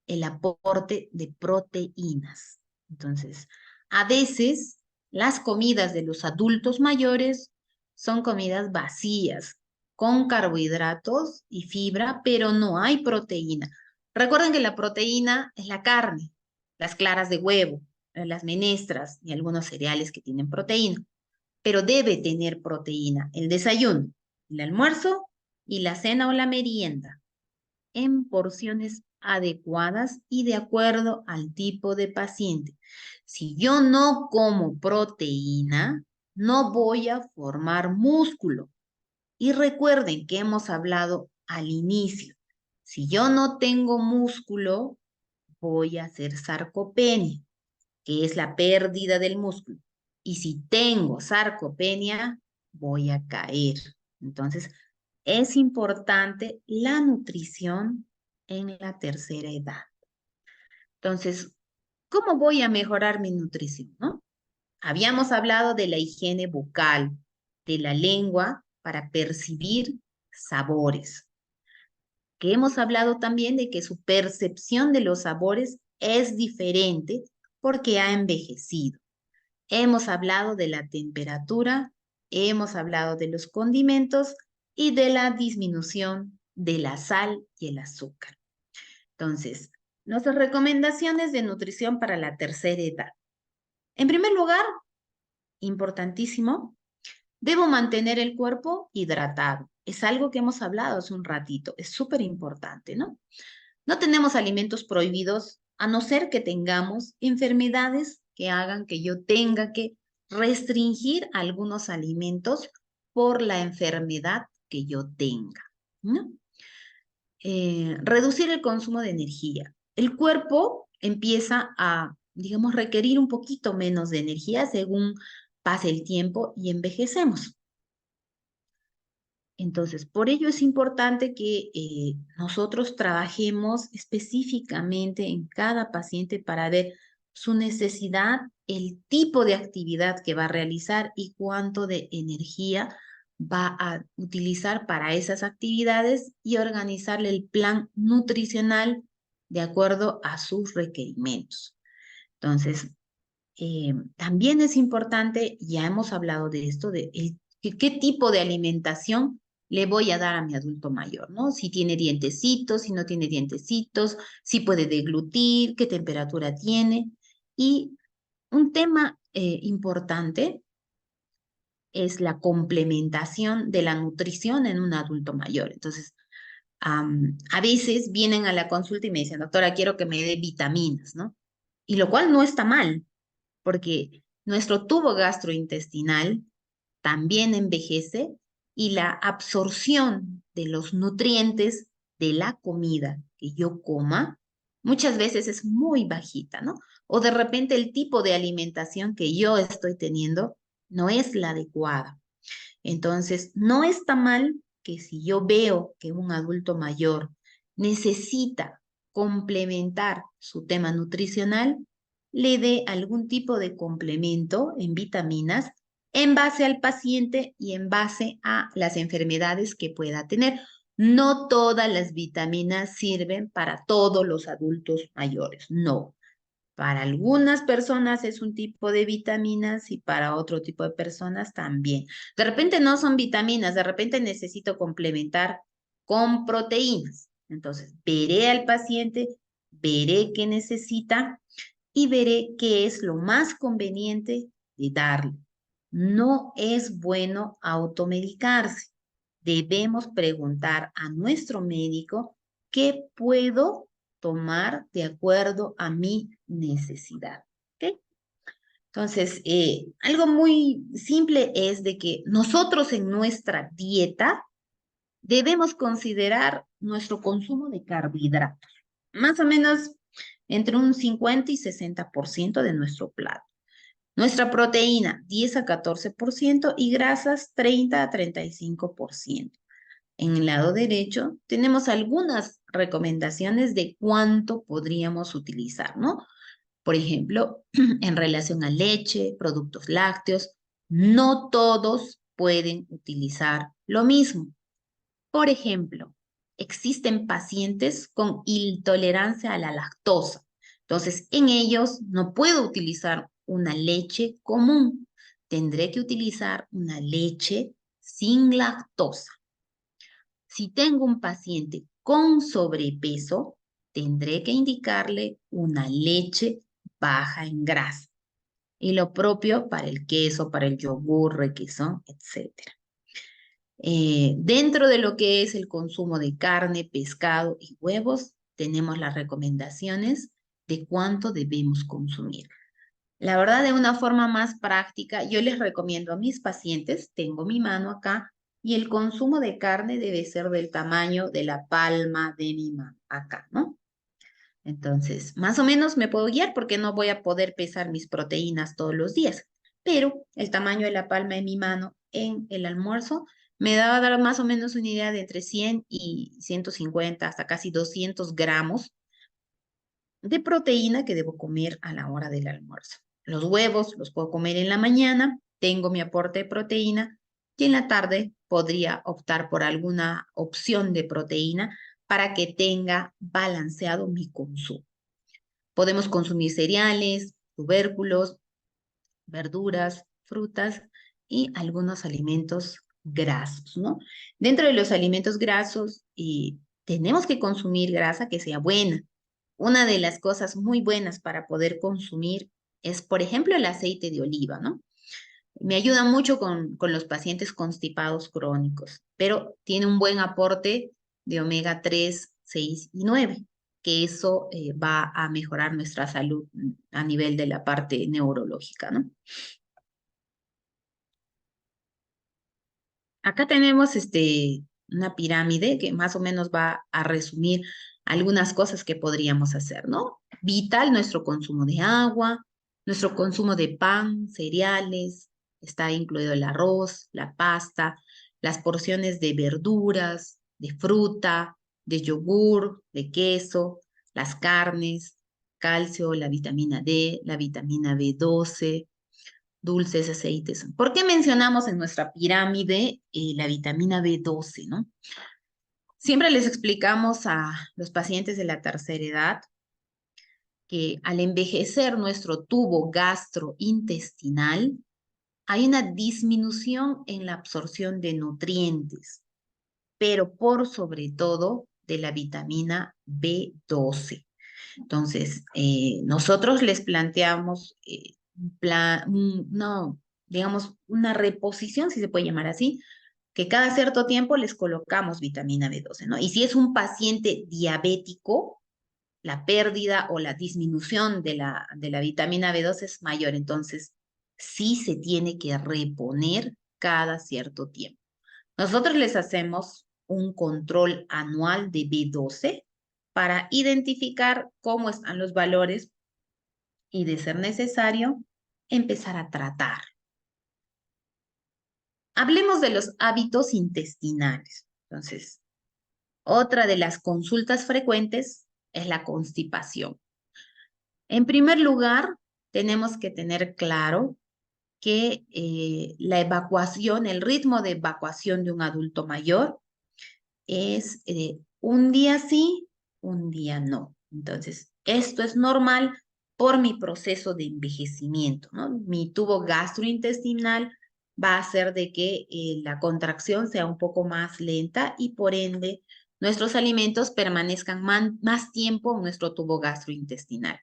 el aporte de proteínas. Entonces, a veces las comidas de los adultos mayores son comidas vacías, con carbohidratos y fibra, pero no hay proteína. Recuerden que la proteína es la carne, las claras de huevo, las menestras y algunos cereales que tienen proteína, pero debe tener proteína el desayuno, el almuerzo y la cena o la merienda en porciones adecuadas y de acuerdo al tipo de paciente. Si yo no como proteína, no voy a formar músculo. Y recuerden que hemos hablado al inicio, si yo no tengo músculo, voy a hacer sarcopenia. que es la pérdida del músculo. Y si tengo sarcopenia, voy a caer. Entonces, es importante la nutrición en la tercera edad. Entonces, ¿cómo voy a mejorar mi nutrición, no? Habíamos hablado de la higiene bucal, de la lengua para percibir sabores. Que hemos hablado también de que su percepción de los sabores es diferente porque ha envejecido. Hemos hablado de la temperatura, hemos hablado de los condimentos y de la disminución de la sal y el azúcar. Entonces, nuestras recomendaciones de nutrición para la tercera edad. En primer lugar, importantísimo, debo mantener el cuerpo hidratado. Es algo que hemos hablado hace un ratito, es súper importante, ¿no? No tenemos alimentos prohibidos a no ser que tengamos enfermedades que hagan que yo tenga que restringir algunos alimentos por la enfermedad que yo tenga, ¿no? Reducir el consumo de energía. El cuerpo empieza a, digamos, requerir un poquito menos de energía según pase el tiempo y envejecemos. Entonces, por ello es importante que nosotros trabajemos específicamente en cada paciente para ver su necesidad, el tipo de actividad que va a realizar y cuánto de energía va a utilizar para esas actividades y organizarle el plan nutricional de acuerdo a sus requerimientos. Entonces, también es importante, ya hemos hablado de esto, de qué tipo de alimentación le voy a dar a mi adulto mayor, ¿no? Si tiene dientecitos, si no tiene dientecitos, si puede deglutir, qué temperatura tiene. Y un tema importante es la complementación de la nutrición en un adulto mayor. Entonces, a veces vienen a la consulta y me dicen, doctora, quiero que me dé vitaminas, ¿no? Y lo cual no está mal, porque nuestro tubo gastrointestinal también envejece y la absorción de los nutrientes de la comida que yo coma muchas veces es muy bajita, ¿no? O de repente el tipo de alimentación que yo estoy teniendo no es la adecuada. Entonces, no está mal que si yo veo que un adulto mayor necesita complementar su tema nutricional, le dé algún tipo de complemento en vitaminas en base al paciente y en base a las enfermedades que pueda tener. No todas las vitaminas sirven para todos los adultos mayores, no. Para algunas personas es un tipo de vitaminas y para otro tipo de personas también. De repente no son vitaminas, de repente necesito complementar con proteínas. Entonces, veré al paciente, veré qué necesita y veré qué es lo más conveniente de darle. No es bueno automedicarse. Debemos preguntar a nuestro médico qué puedo tomar de acuerdo a mi necesidad. ¿Okay? Entonces, algo muy simple es de que nosotros en nuestra dieta debemos considerar nuestro consumo de carbohidratos, más o menos entre un 50 y 60% de nuestro plato. Nuestra proteína, 10 a 14% y grasas, 30 a 35%. En el lado derecho tenemos algunas recomendaciones de cuánto podríamos utilizar, ¿no? Por ejemplo, en relación a leche, productos lácteos, no todos pueden utilizar lo mismo. Por ejemplo, existen pacientes con intolerancia a la lactosa. Entonces, en ellos no puedo utilizar una leche común. Tendré que utilizar una leche sin lactosa. Si tengo un paciente con sobrepeso, tendré que indicarle una leche baja en grasa. Y lo propio para el queso, para el yogur, requesón, etc. Dentro de lo que es el consumo de carne, pescado y huevos, tenemos las recomendaciones de cuánto debemos consumir. La verdad, de una forma más práctica, yo les recomiendo a mis pacientes, tengo mi mano acá, y el consumo de carne debe ser del tamaño de la palma de mi mano, acá, ¿no? Entonces, más o menos me puedo guiar porque no voy a poder pesar mis proteínas todos los días, pero el tamaño de la palma de mi mano en el almuerzo me va a dar más o menos una idea de entre 100 y 150 hasta casi 200 gramos de proteína que debo comer a la hora del almuerzo. Los huevos los puedo comer en la mañana, tengo mi aporte de proteína y en la tarde podría optar por alguna opción de proteína para que tenga balanceado mi consumo. Podemos consumir cereales, tubérculos, verduras, frutas y algunos alimentos grasos, ¿no? Dentro de los alimentos grasos, tenemos que consumir grasa que sea buena. Una de las cosas muy buenas para poder consumir es, por ejemplo, el aceite de oliva, ¿no? Me ayuda mucho con los pacientes constipados crónicos, pero tiene un buen aporte de omega 3, 6 y 9, que eso va a mejorar nuestra salud a nivel de la parte neurológica, ¿no? Acá tenemos una pirámide que más o menos va a resumir algunas cosas que podríamos hacer, ¿no? Vital nuestro consumo de agua, nuestro consumo de pan, cereales, está incluido el arroz, la pasta, las porciones de verduras, de fruta, de yogur, de queso, las carnes, calcio, la vitamina D, la vitamina B12, dulces, aceites. ¿Por qué mencionamos en nuestra pirámide la vitamina B12, no? Siempre les explicamos a los pacientes de la tercera edad que al envejecer nuestro tubo gastrointestinal, hay una disminución en la absorción de nutrientes, pero por sobre todo de la vitamina B12. Entonces, nosotros les planteamos digamos, una reposición, si se puede llamar así, que cada cierto tiempo les colocamos vitamina B12, ¿no? Y si es un paciente diabético, la pérdida o la disminución de la vitamina B12 es mayor, entonces sí se tiene que reponer cada cierto tiempo. Nosotros les hacemos un control anual de B12 para identificar cómo están los valores y, de ser necesario, empezar a tratar. Hablemos de los hábitos intestinales. Entonces, otra de las consultas frecuentes es la constipación. En primer lugar, tenemos que tener claro que la evacuación, el ritmo de evacuación de un adulto mayor es un día sí, un día no. Entonces, esto es normal por mi proceso de envejecimiento, ¿no? Mi tubo gastrointestinal va a hacer de que la contracción sea un poco más lenta y por ende nuestros alimentos permanezcan más tiempo en nuestro tubo gastrointestinal.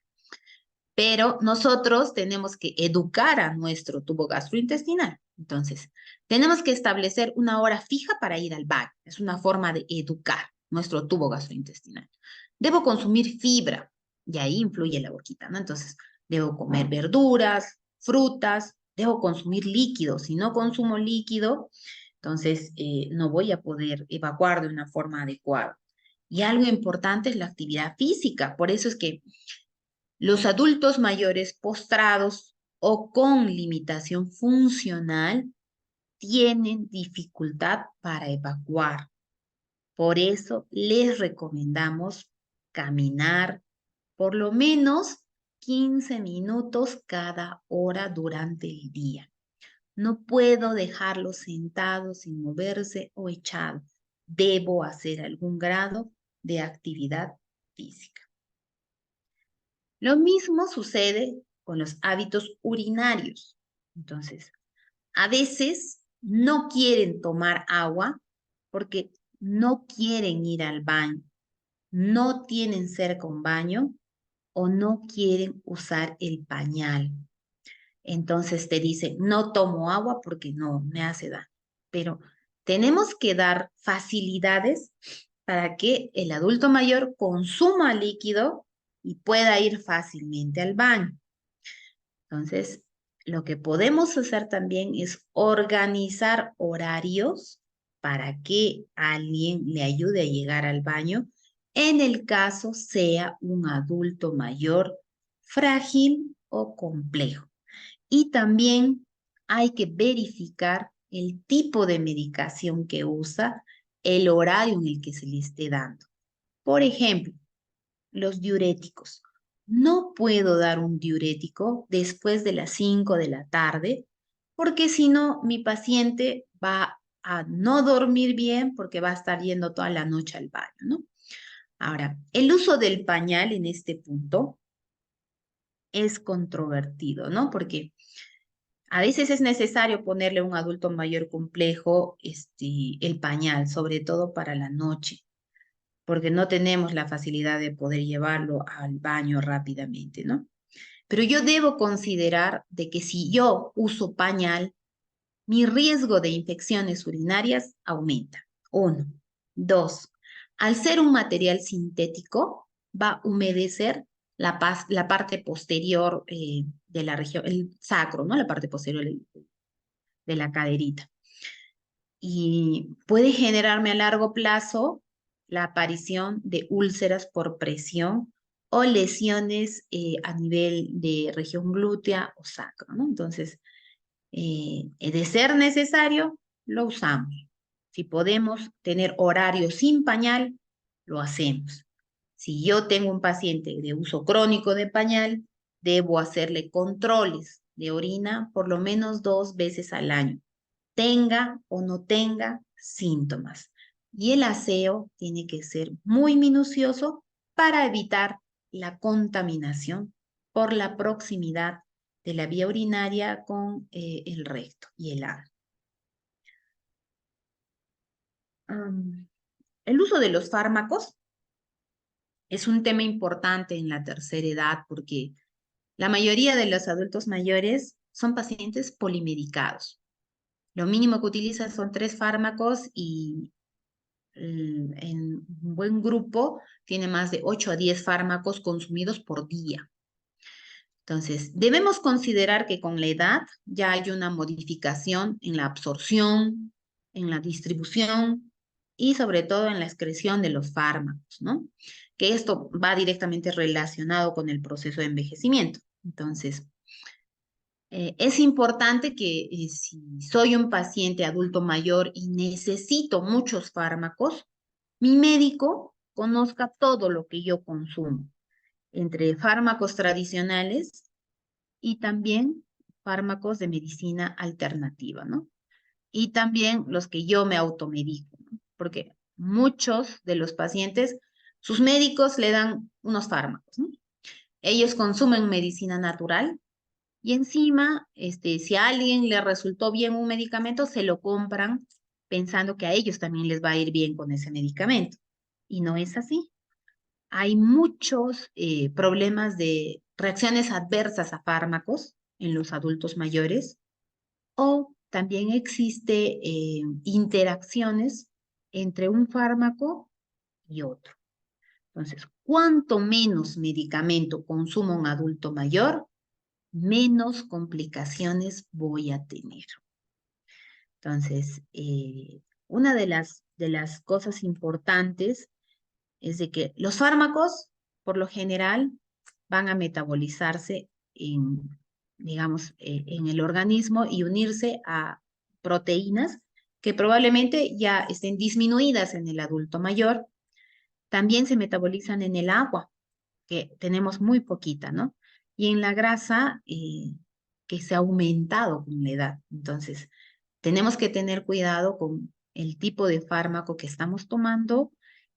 Pero nosotros tenemos que educar a nuestro tubo gastrointestinal. Entonces, tenemos que establecer una hora fija para ir al baño. Es una forma de educar nuestro tubo gastrointestinal. Debo consumir fibra y ahí influye la boquita, ¿no? Entonces, debo comer verduras, frutas, debo consumir líquido. Si no consumo líquido, entonces no voy a poder evacuar de una forma adecuada. Y algo importante es la actividad física. Por eso es que los adultos mayores postrados o con limitación funcional tienen dificultad para evacuar. Por eso les recomendamos caminar por lo menos 15 minutos cada hora durante el día. No puedo dejarlo sentado sin moverse o echado. Debo hacer algún grado de actividad física. Lo mismo sucede con los hábitos urinarios. Entonces, a veces no quieren tomar agua porque no quieren ir al baño, no tienen cerca un baño o no quieren usar el pañal. Entonces te dicen, no tomo agua porque no me hace daño. Pero tenemos que dar facilidades para que el adulto mayor consuma líquido y pueda ir fácilmente al baño. Entonces, lo que podemos hacer también es organizar horarios para que alguien le ayude a llegar al baño en el caso sea un adulto mayor frágil o complejo. Y también hay que verificar el tipo de medicación que usa, el horario en el que se le esté dando. Por ejemplo, los diuréticos. No puedo dar un diurético después de las 5 de la tarde, porque si no, mi paciente va a no dormir bien porque va a estar yendo toda la noche al baño, ¿no? Ahora, el uso del pañal en este punto es controvertido, ¿no? Porque a veces es necesario ponerle a un adulto mayor complejo el pañal, sobre todo para la noche, porque no tenemos la facilidad de poder llevarlo al baño rápidamente, ¿no? Pero yo debo considerar de que si yo uso pañal, mi riesgo de infecciones urinarias aumenta. 1. 2. Al ser un material sintético, va a humedecer la parte posterior de la región, el sacro, ¿no? La parte posterior de la caderita. Y puede generarme a largo plazo la aparición de úlceras por presión o lesiones a nivel de región glútea o sacro, ¿no? Entonces, de ser necesario, lo usamos. Si podemos tener horario sin pañal, lo hacemos. Si yo tengo un paciente de uso crónico de pañal, debo hacerle controles de orina por lo menos 2 veces al año, tenga o no tenga síntomas. Y el aseo tiene que ser muy minucioso para evitar la contaminación por la proximidad de la vía urinaria con el recto y el ano. El uso de los fármacos es un tema importante en la tercera edad porque la mayoría de los adultos mayores son pacientes polimedicados. Lo mínimo que utilizan son 3 fármacos y en un buen grupo tiene más de 8 a 10 fármacos consumidos por día. Entonces, debemos considerar que con la edad ya hay una modificación en la absorción, en la distribución y sobre todo en la excreción de los fármacos, ¿no? Que esto va directamente relacionado con el proceso de envejecimiento. Entonces, es importante que si soy un paciente adulto mayor y necesito muchos fármacos, mi médico conozca todo lo que yo consumo, entre fármacos tradicionales y también fármacos de medicina alternativa, ¿no? Y también los que yo me automedico, ¿no? Porque muchos de los pacientes, sus médicos le dan unos fármacos, ¿no? Ellos consumen medicina natural y encima, si a alguien le resultó bien un medicamento, se lo compran pensando que a ellos también les va a ir bien con ese medicamento. Y no es así. Hay muchos problemas de reacciones adversas a fármacos en los adultos mayores o también existe interacciones entre un fármaco y otro. Entonces, cuanto menos medicamento consuma un adulto mayor, menos complicaciones voy a tener. Entonces, una de las cosas importantes es de que los fármacos, por lo general, van a metabolizarse digamos, en el organismo y unirse a proteínas que probablemente ya estén disminuidas en el adulto mayor. También se metabolizan en el agua, que tenemos muy poquita, ¿no? Y en la grasa, que se ha aumentado con la edad. Entonces, tenemos que tener cuidado con el tipo de fármaco que estamos tomando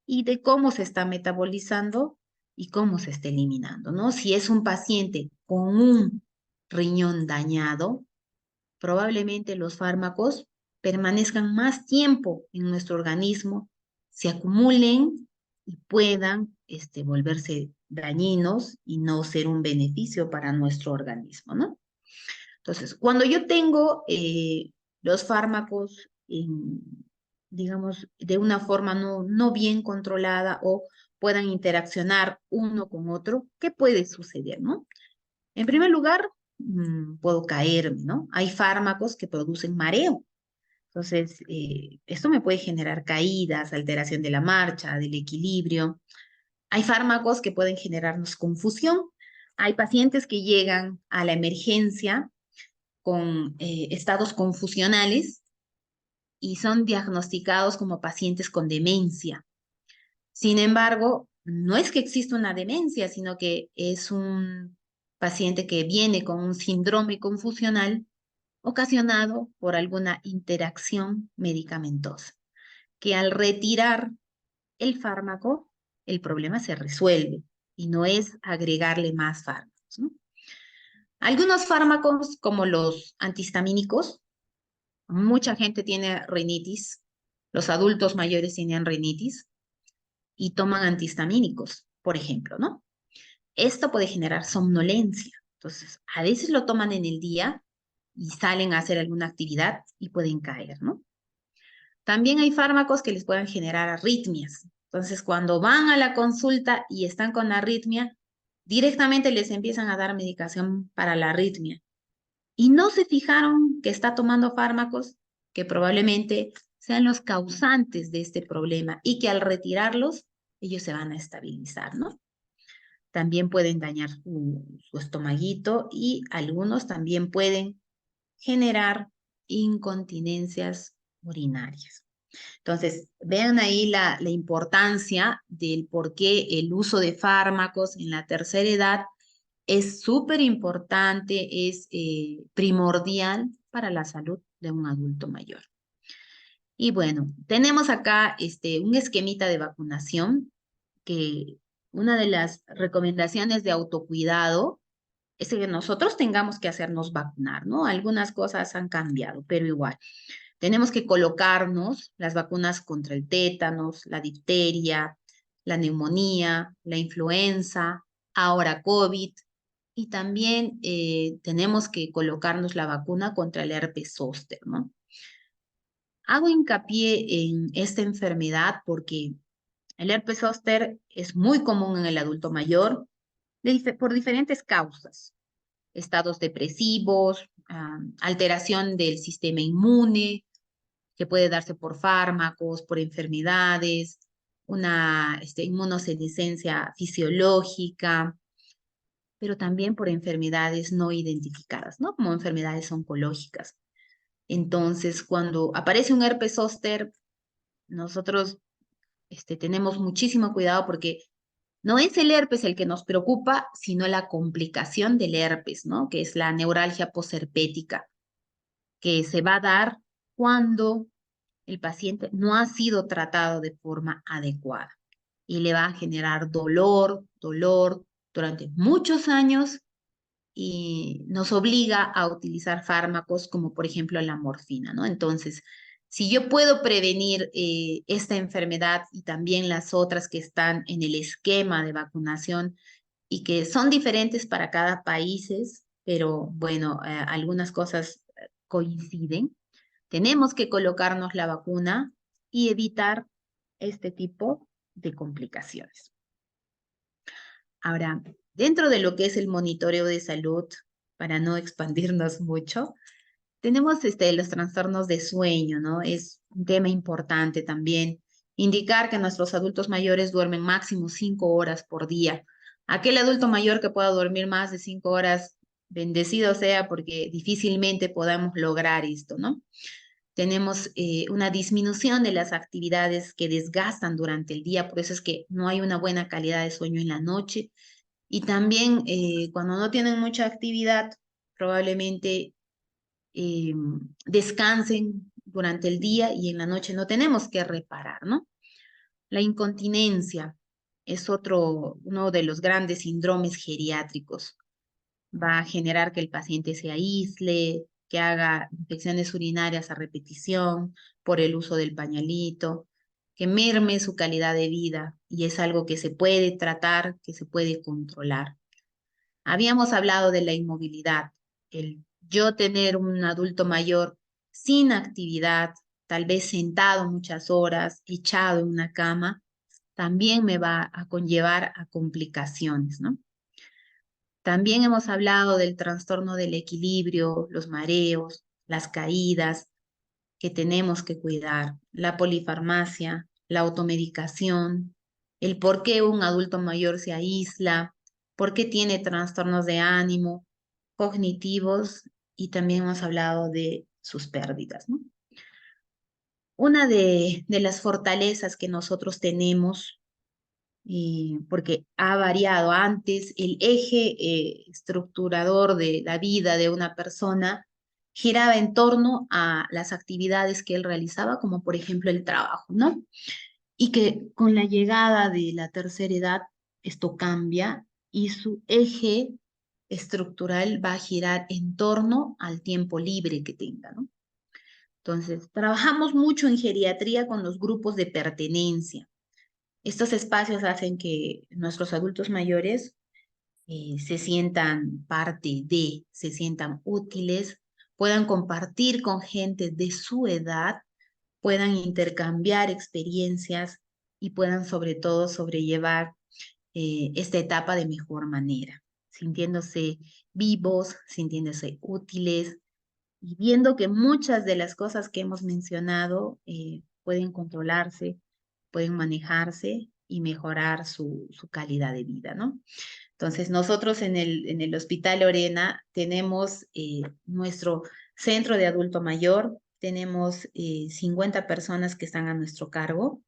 y de cómo se está metabolizando y cómo se está eliminando, ¿no? Si es un paciente con un riñón dañado, probablemente los fármacos permanezcan más tiempo en nuestro organismo, se acumulen y puedan volverse dañinos y no ser un beneficio para nuestro organismo, ¿no? Entonces, cuando yo tengo los fármacos, digamos, de una forma no bien controlada o puedan interaccionar uno con otro, ¿qué puede suceder, no? En primer lugar, puedo caerme, ¿no? Hay fármacos que producen mareo. Entonces, esto me puede generar caídas, alteración de la marcha, del equilibrio. Hay fármacos que pueden generarnos confusión. Hay pacientes que llegan a la emergencia con estados confusionales y son diagnosticados como pacientes con demencia. Sin embargo, no es que exista una demencia, sino que es un paciente que viene con un síndrome confusional ocasionado por alguna interacción medicamentosa, que al retirar el fármaco, el problema se resuelve y no es agregarle más fármacos, ¿no? Algunos fármacos, como los antihistamínicos, mucha gente tiene rinitis, los adultos mayores tienen rinitis y toman antihistamínicos, por ejemplo, ¿no? Esto puede generar somnolencia. Entonces, a veces lo toman en el día y salen a hacer alguna actividad y pueden caer, ¿no? También hay fármacos que les pueden generar arritmias. Entonces, cuando van a la consulta y están con arritmia, directamente les empiezan a dar medicación para la arritmia. Y no se fijaron que está tomando fármacos que probablemente sean los causantes de este problema y que al retirarlos, ellos se van a estabilizar, ¿no? También pueden dañar su estomaguito y algunos también pueden generar incontinencias urinarias. Entonces, vean ahí la importancia del por qué el uso de fármacos en la tercera edad es súper importante, es primordial para la salud de un adulto mayor. Y bueno, tenemos acá un esquemita de vacunación, que una de las recomendaciones de autocuidado es que nosotros tengamos que hacernos vacunar, ¿no? Algunas cosas han cambiado, pero igual. Tenemos que colocarnos las vacunas contra el tétanos, la difteria, la neumonía, la influenza, ahora COVID, y también tenemos que colocarnos la vacuna contra el herpes zóster, ¿no? Hago hincapié en esta enfermedad porque el herpes zóster es muy común en el adulto mayor por diferentes causas: estados depresivos, alteración del sistema inmune, que puede darse por fármacos, por enfermedades, una inmunosenescencia fisiológica, pero también por enfermedades no identificadas, ¿no? Como enfermedades oncológicas. Entonces, cuando aparece un herpes zóster, nosotros tenemos muchísimo cuidado porque no es el herpes el que nos preocupa, sino la complicación del herpes, ¿no? Que es la neuralgia posherpética, que se va a dar cuando el paciente no ha sido tratado de forma adecuada y le va a generar dolor durante muchos años y nos obliga a utilizar fármacos como por ejemplo la morfina, ¿no? Entonces, si yo puedo prevenir esta enfermedad y también las otras que están en el esquema de vacunación y que son diferentes para cada país, pero bueno, algunas cosas coinciden, tenemos que colocarnos la vacuna y evitar este tipo de complicaciones. Ahora, dentro de lo que es el monitoreo de salud, para no expandirnos mucho, tenemos los trastornos de sueño, ¿no? Es un tema importante también. Indicar que nuestros adultos mayores duermen máximo 5 horas por día. Aquel adulto mayor que pueda dormir más de 5 horas, bendecido sea, porque difícilmente podamos lograr esto, ¿no? Tenemos una disminución de las actividades que desgastan durante el día, por eso es que no hay una buena calidad de sueño en la noche. Y también cuando no tienen mucha actividad, probablemente descansen durante el día y en la noche no tenemos que reparar, ¿no? La incontinencia es uno de los grandes síndromes geriátricos. Va a generar que el paciente se aísle, que haga infecciones urinarias a repetición por el uso del pañalito, que merme su calidad de vida, y es algo que se puede tratar, que se puede controlar. Habíamos hablado de la inmovilidad, el yo tener un adulto mayor sin actividad, tal vez sentado muchas horas, echado en una cama, también me va a conllevar a complicaciones, ¿no? También hemos hablado del trastorno del equilibrio, los mareos, las caídas que tenemos que cuidar, la polifarmacia, la automedicación, el por qué un adulto mayor se aísla, por qué tiene trastornos de ánimo, cognitivos, y también hemos hablado de sus pérdidas, ¿no? Una de las fortalezas que nosotros tenemos, porque ha variado antes, el eje estructurador de la vida de una persona giraba en torno a las actividades que él realizaba, como por ejemplo el trabajo, ¿no? Y que con la llegada de la tercera edad, esto cambia y su eje estructural va a girar en torno al tiempo libre que tenga, ¿no? Entonces, trabajamos mucho en geriatría con los grupos de pertenencia. Estos espacios hacen que nuestros adultos mayores se sientan parte de, se sientan útiles, puedan compartir con gente de su edad, puedan intercambiar experiencias y puedan sobre todo sobrellevar esta etapa de mejor manera, sintiéndose vivos, sintiéndose útiles y viendo que muchas de las cosas que hemos mencionado pueden controlarse, pueden manejarse y mejorar su calidad de vida, ¿no? Entonces, nosotros en el Hospital Lorena tenemos nuestro centro de adulto mayor, tenemos 50 personas que están a nuestro cargo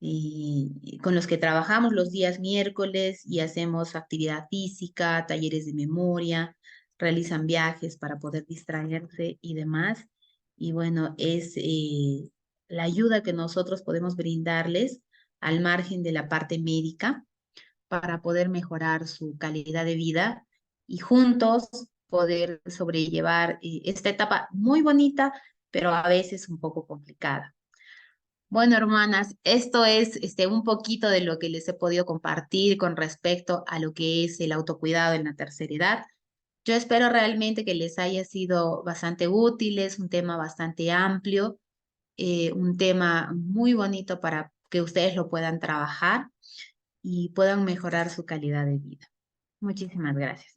y con los que trabajamos los días miércoles y hacemos actividad física, talleres de memoria, realizan viajes para poder distraerse y demás. Y bueno, es la ayuda que nosotros podemos brindarles al margen de la parte médica para poder mejorar su calidad de vida y juntos poder sobrellevar esta etapa muy bonita, pero a veces un poco complicada. Bueno, hermanas, esto es un poquito de lo que les he podido compartir con respecto a lo que es el autocuidado en la tercera edad. Yo espero realmente que les haya sido bastante útil, es un tema bastante amplio, un tema muy bonito para que ustedes lo puedan trabajar y puedan mejorar su calidad de vida. Muchísimas gracias.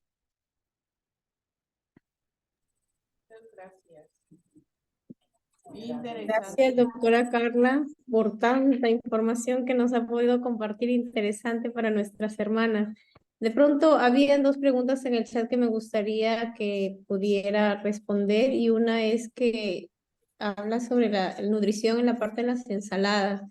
Gracias, doctora Carla, por tanta información que nos ha podido compartir interesante para nuestras hermanas. De pronto, habían dos preguntas en el chat que me gustaría que pudiera responder y una es que habla sobre la nutrición en la parte de las ensaladas.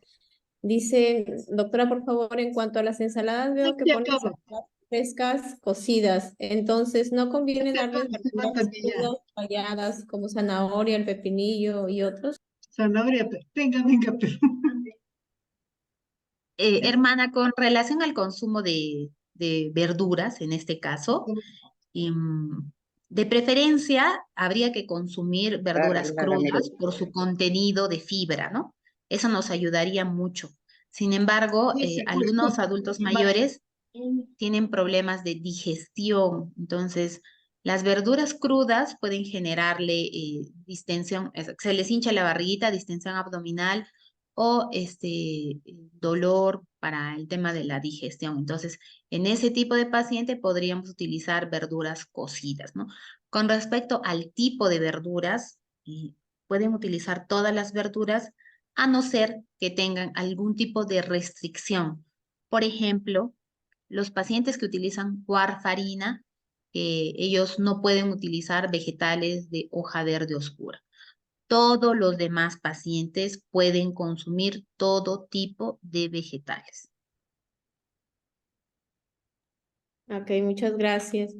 Dice, doctora, por favor, en cuanto a las ensaladas, veo que ponen ensaladas frescas cocidas, entonces no conviene darles verduras crudas, ralladas, como zanahoria, el pepinillo y otros. Zanahoria, venga, pero... Hermana, con relación al consumo de verduras, en este caso, de preferencia habría que consumir verduras crudas por su contenido de fibra, ¿no? Eso nos ayudaría mucho. Sin embargo, algunos adultos mayores tienen problemas de digestión, entonces las verduras crudas pueden generarle distensión, se les hincha la barriguita, distensión abdominal o dolor para el tema de la digestión. Entonces, en ese tipo de paciente podríamos utilizar verduras cocidas, ¿no? Con respecto al tipo de verduras, pueden utilizar todas las verduras a no ser que tengan algún tipo de restricción. Por ejemplo, los pacientes que utilizan warfarina, ellos no pueden utilizar vegetales de hoja verde oscura. Todos los demás pacientes pueden consumir todo tipo de vegetales. Ok, muchas gracias.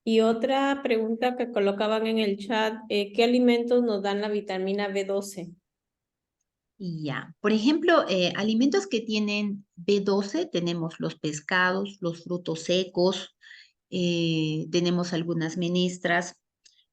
Y otra pregunta que colocaban en el chat, ¿qué alimentos nos dan la vitamina B12? Y ya, por ejemplo, alimentos que tienen B12, tenemos los pescados, los frutos secos, tenemos algunas menestras,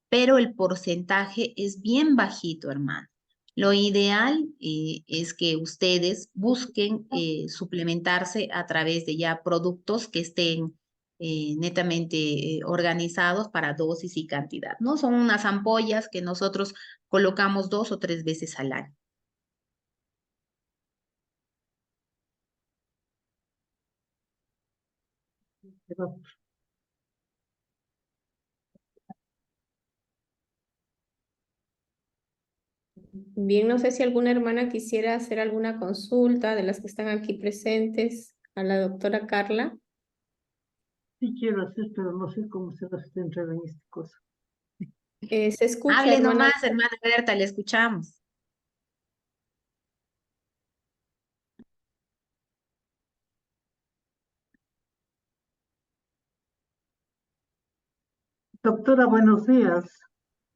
pero el porcentaje es bien bajito, hermano. Lo ideal es que ustedes busquen suplementarse a través de ya productos que estén netamente organizados para dosis y cantidad, ¿no? Son unas ampollas que nosotros colocamos 2 o 3 veces al año. Bien, no sé si alguna hermana quisiera hacer alguna consulta de las que están aquí presentes. a la doctora Carla. Sí quiero hacer, pero no sé cómo se va a entrar en esta cosa. Se escucha, Hable hermana. nomás, hermana Berta, le escuchamos. Doctora, buenos días.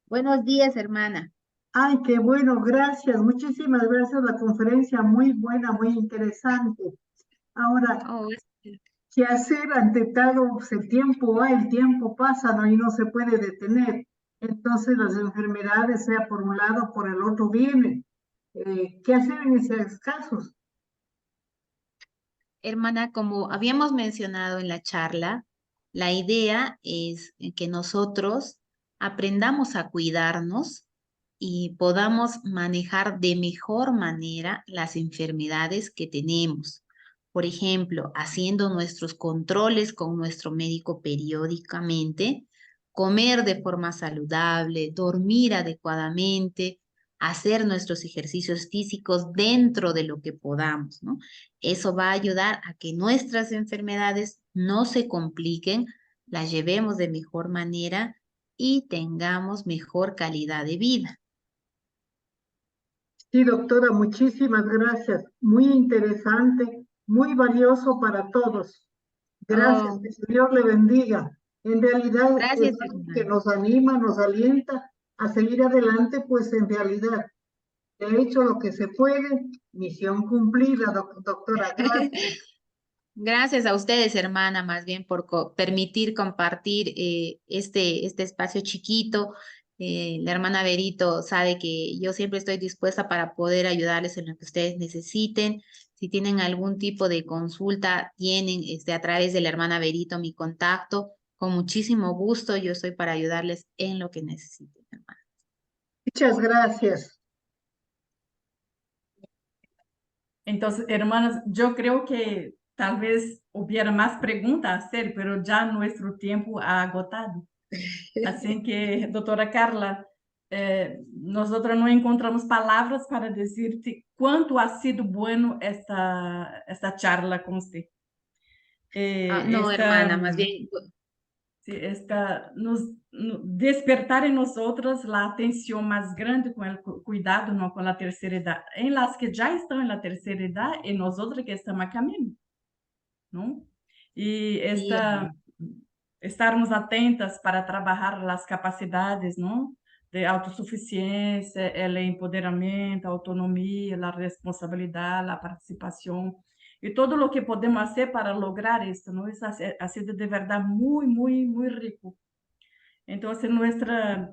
Buenos días, hermana. Ay, qué bueno, gracias. Muchísimas gracias. La conferencia muy buena, muy interesante. Ahora, Oh, ¿qué hacer ante tal? Pues el tiempo va, el tiempo pasa, ¿no? Y no se puede detener. Entonces las enfermedades, sea por un lado o por el otro, vienen. ¿Qué hacer en esos casos? hermana, como habíamos mencionado en la charla, la idea es que nosotros aprendamos a cuidarnos y podamos manejar de mejor manera las enfermedades que tenemos. Por ejemplo, haciendo nuestros controles con nuestro médico periódicamente, comer de forma saludable, dormir adecuadamente, hacer nuestros ejercicios físicos dentro de lo que podamos, ¿no? Eso va a ayudar a que nuestras enfermedades no se compliquen, las llevemos de mejor manera y tengamos mejor calidad de vida. Sí, doctora, muchísimas gracias. Muy interesante, muy valioso para todos. Gracias, Oh, que el Señor le bendiga. En realidad es gracias, algo que hermana. nos anima, nos alienta a seguir adelante, pues en realidad he hecho lo que se puede, misión cumplida, doctora. Gracias. Gracias a ustedes, hermana, más bien por permitir compartir este espacio chiquito. La hermana Berito sabe que yo siempre estoy dispuesta para poder ayudarles en lo que ustedes necesiten. Si tienen algún tipo de consulta, tienen a través de la hermana Berito mi contacto. Con muchísimo gusto, yo estoy para ayudarles en lo que necesiten, hermana. Muchas gracias. Entonces, hermanas, yo creo que tal vez hubiera más preguntas a hacer, pero ya nuestro tiempo ha agotado. Así que, doctora Carla, nosotros no encontramos palabras para decirte cuánto ha sido bueno esta charla con usted. No, hermana, más bien, Sí, despertar en nosotras la atención más grande con el cuidado, no con la tercera edad, en las que ya están en la tercera edad y nosotras que estamos a camino, ¿no? Y sí, hermana. estarmos atentas para trabajar las capacidades, ¿no? De autosuficiencia, el empoderamiento, autonomía, la responsabilidad, la participación y todo lo que podemos hacer para lograr esto, ¿no? Es ha sido de verdad muy, muy, muy rico. Entonces, nuestra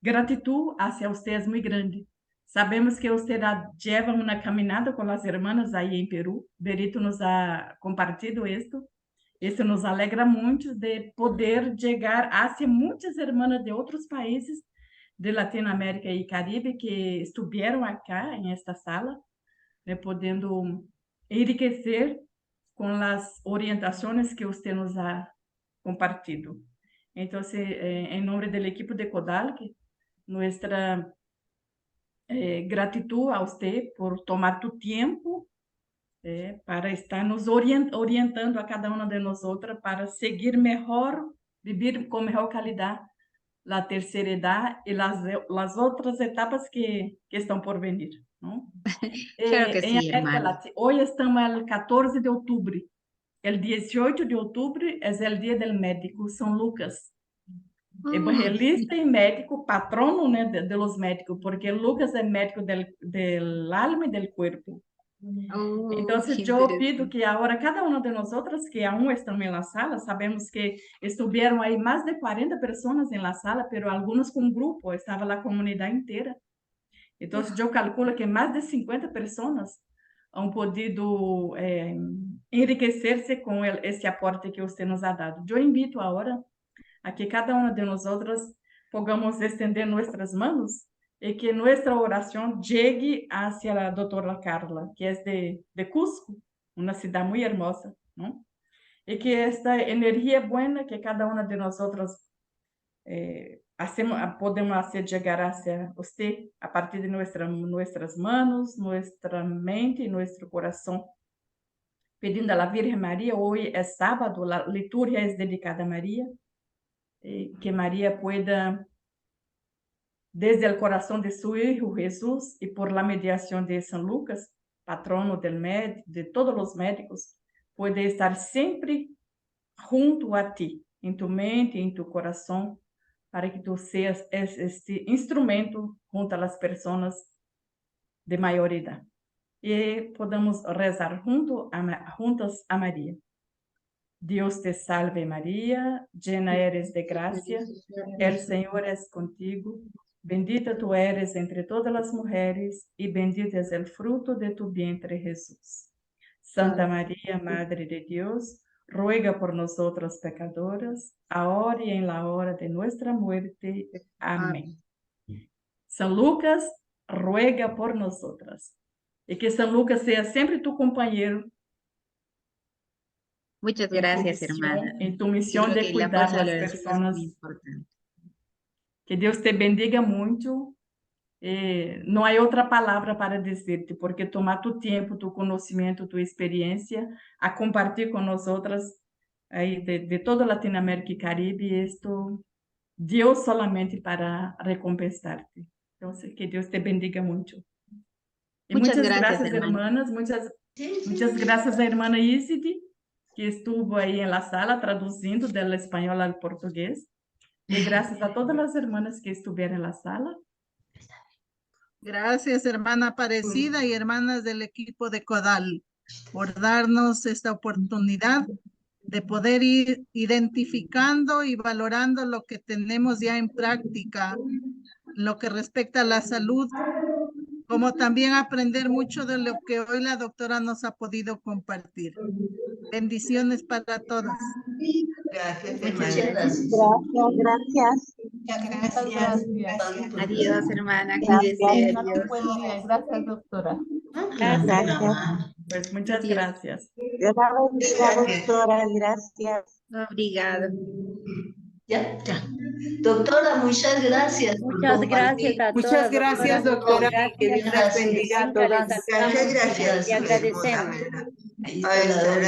gratitud hacia usted es muy grande. Sabemos que usted lleva una caminada con las hermanas ahí en Perú. Berito nos ha compartido esto. Isso nos alegra muito de poder chegar hacia muitas hermanas de outros países de Latinoamérica e Caribe que estiveram acá em esta sala, né, podendo enriquecer com as orientações que você nos ha compartido. Então, em nome da equipe de Codalc, nossa gratitud a você por tomar tu tempo para estar nos orientando a cada uma de nós outras para seguir melhor, viver com melhor qualidade a terceira idade e as outras etapas que estão por vir. Não? Claro que Em sí, América hermana. Latina, hoje estamos no 14 de outubro. O 18 de outubro é o dia do médico São Lucas. Oh, Evangelista e médico, patrono, né, de los médicos, porque Lucas é médico del alma e del cuerpo. oh, Então, qué eu pido interesante. que agora cada uma de nós outras que aún estão na sala, sabemos que estiveram aí mais de 40 pessoas na sala, mas algumas com grupo, estava a comunidade inteira. Então, eu calculo que mais de 50 pessoas han podido enriquecer-se com esse aporte que você nos ha dado. Eu invito agora a que cada uma de nós outras podamos estender nossas mãos e que nossa oração chegue hacia a doutora Carla, que é de Cusco, uma cidade muito hermosa, não? E que esta energia boa que cada uma de nós outras podemos hacer llegar hacia você a partir de nossas mãos, nossa mente e nosso coração. pedindo a la Virgen María, hoy es sábado, la liturgia es dedicada a María, que María pueda, desde el corazón de su Hijo Jesús y por la mediación de San Lucas, patrono de todos los médicos, puede estar siempre junto a ti, en tu mente, en tu corazón, para que tú seas este instrumento junto a las personas de mayor edad. Y podamos rezar juntos a María. Dios te salve María, llena eres de gracia, el Señor es contigo, bendita tú eres entre todas las mujeres y bendito es el fruto de tu vientre Jesús. Santa María, Madre de Dios, ruega por nosotros pecadores, ahora y en la hora de nuestra muerte. Amén. San Lucas, ruega por nosotras. Y que San Lucas sea siempre tu compañero. Muchas gracias, hermana. En tu misión Yo creo de que la cuidar fuerza de las la oración es personas. muy importante. Que Dios te bendiga mucho. No hay otra palabra para decirte, porque tomar tu tiempo, tu conocimiento, tu experiencia, a compartir con nosotras ahí de toda Latinoamérica y Caribe, esto Dios solamente para recompensarte. Entonces, que Dios te bendiga mucho. Y Muchas muchas gracias, gracias, hermana. hermanas, muchas gracias a hermana Isidi, que estuvo ahí en la sala traduciendo del español al portugués. Y gracias a todas las hermanas que estuvieron en la sala. Gracias, hermana Aparecida y hermanas del equipo de CODAL, por darnos esta oportunidad de poder ir identificando y valorando lo que tenemos ya en práctica, lo que respecta a la salud, como también aprender mucho de lo que hoy la doctora nos ha podido compartir. Bendiciones para todas. Gracias, Muchas hermana. gracias. Muchas gracias. Adiós, hermana. Cuídese. Adiós. Buen día. Gracias, doctora. Gracias. Pues muchas Adiós. gracias. Dios la bendiga, doctora. Gracias. Obrigada. Ya. Doctora, muchas gracias. Muchas gracias a todas. Muchas gracias, doctora. Que Dios las bendiga a Nunca les todas. saludamos Gracias. y agradecemos. Ahí está.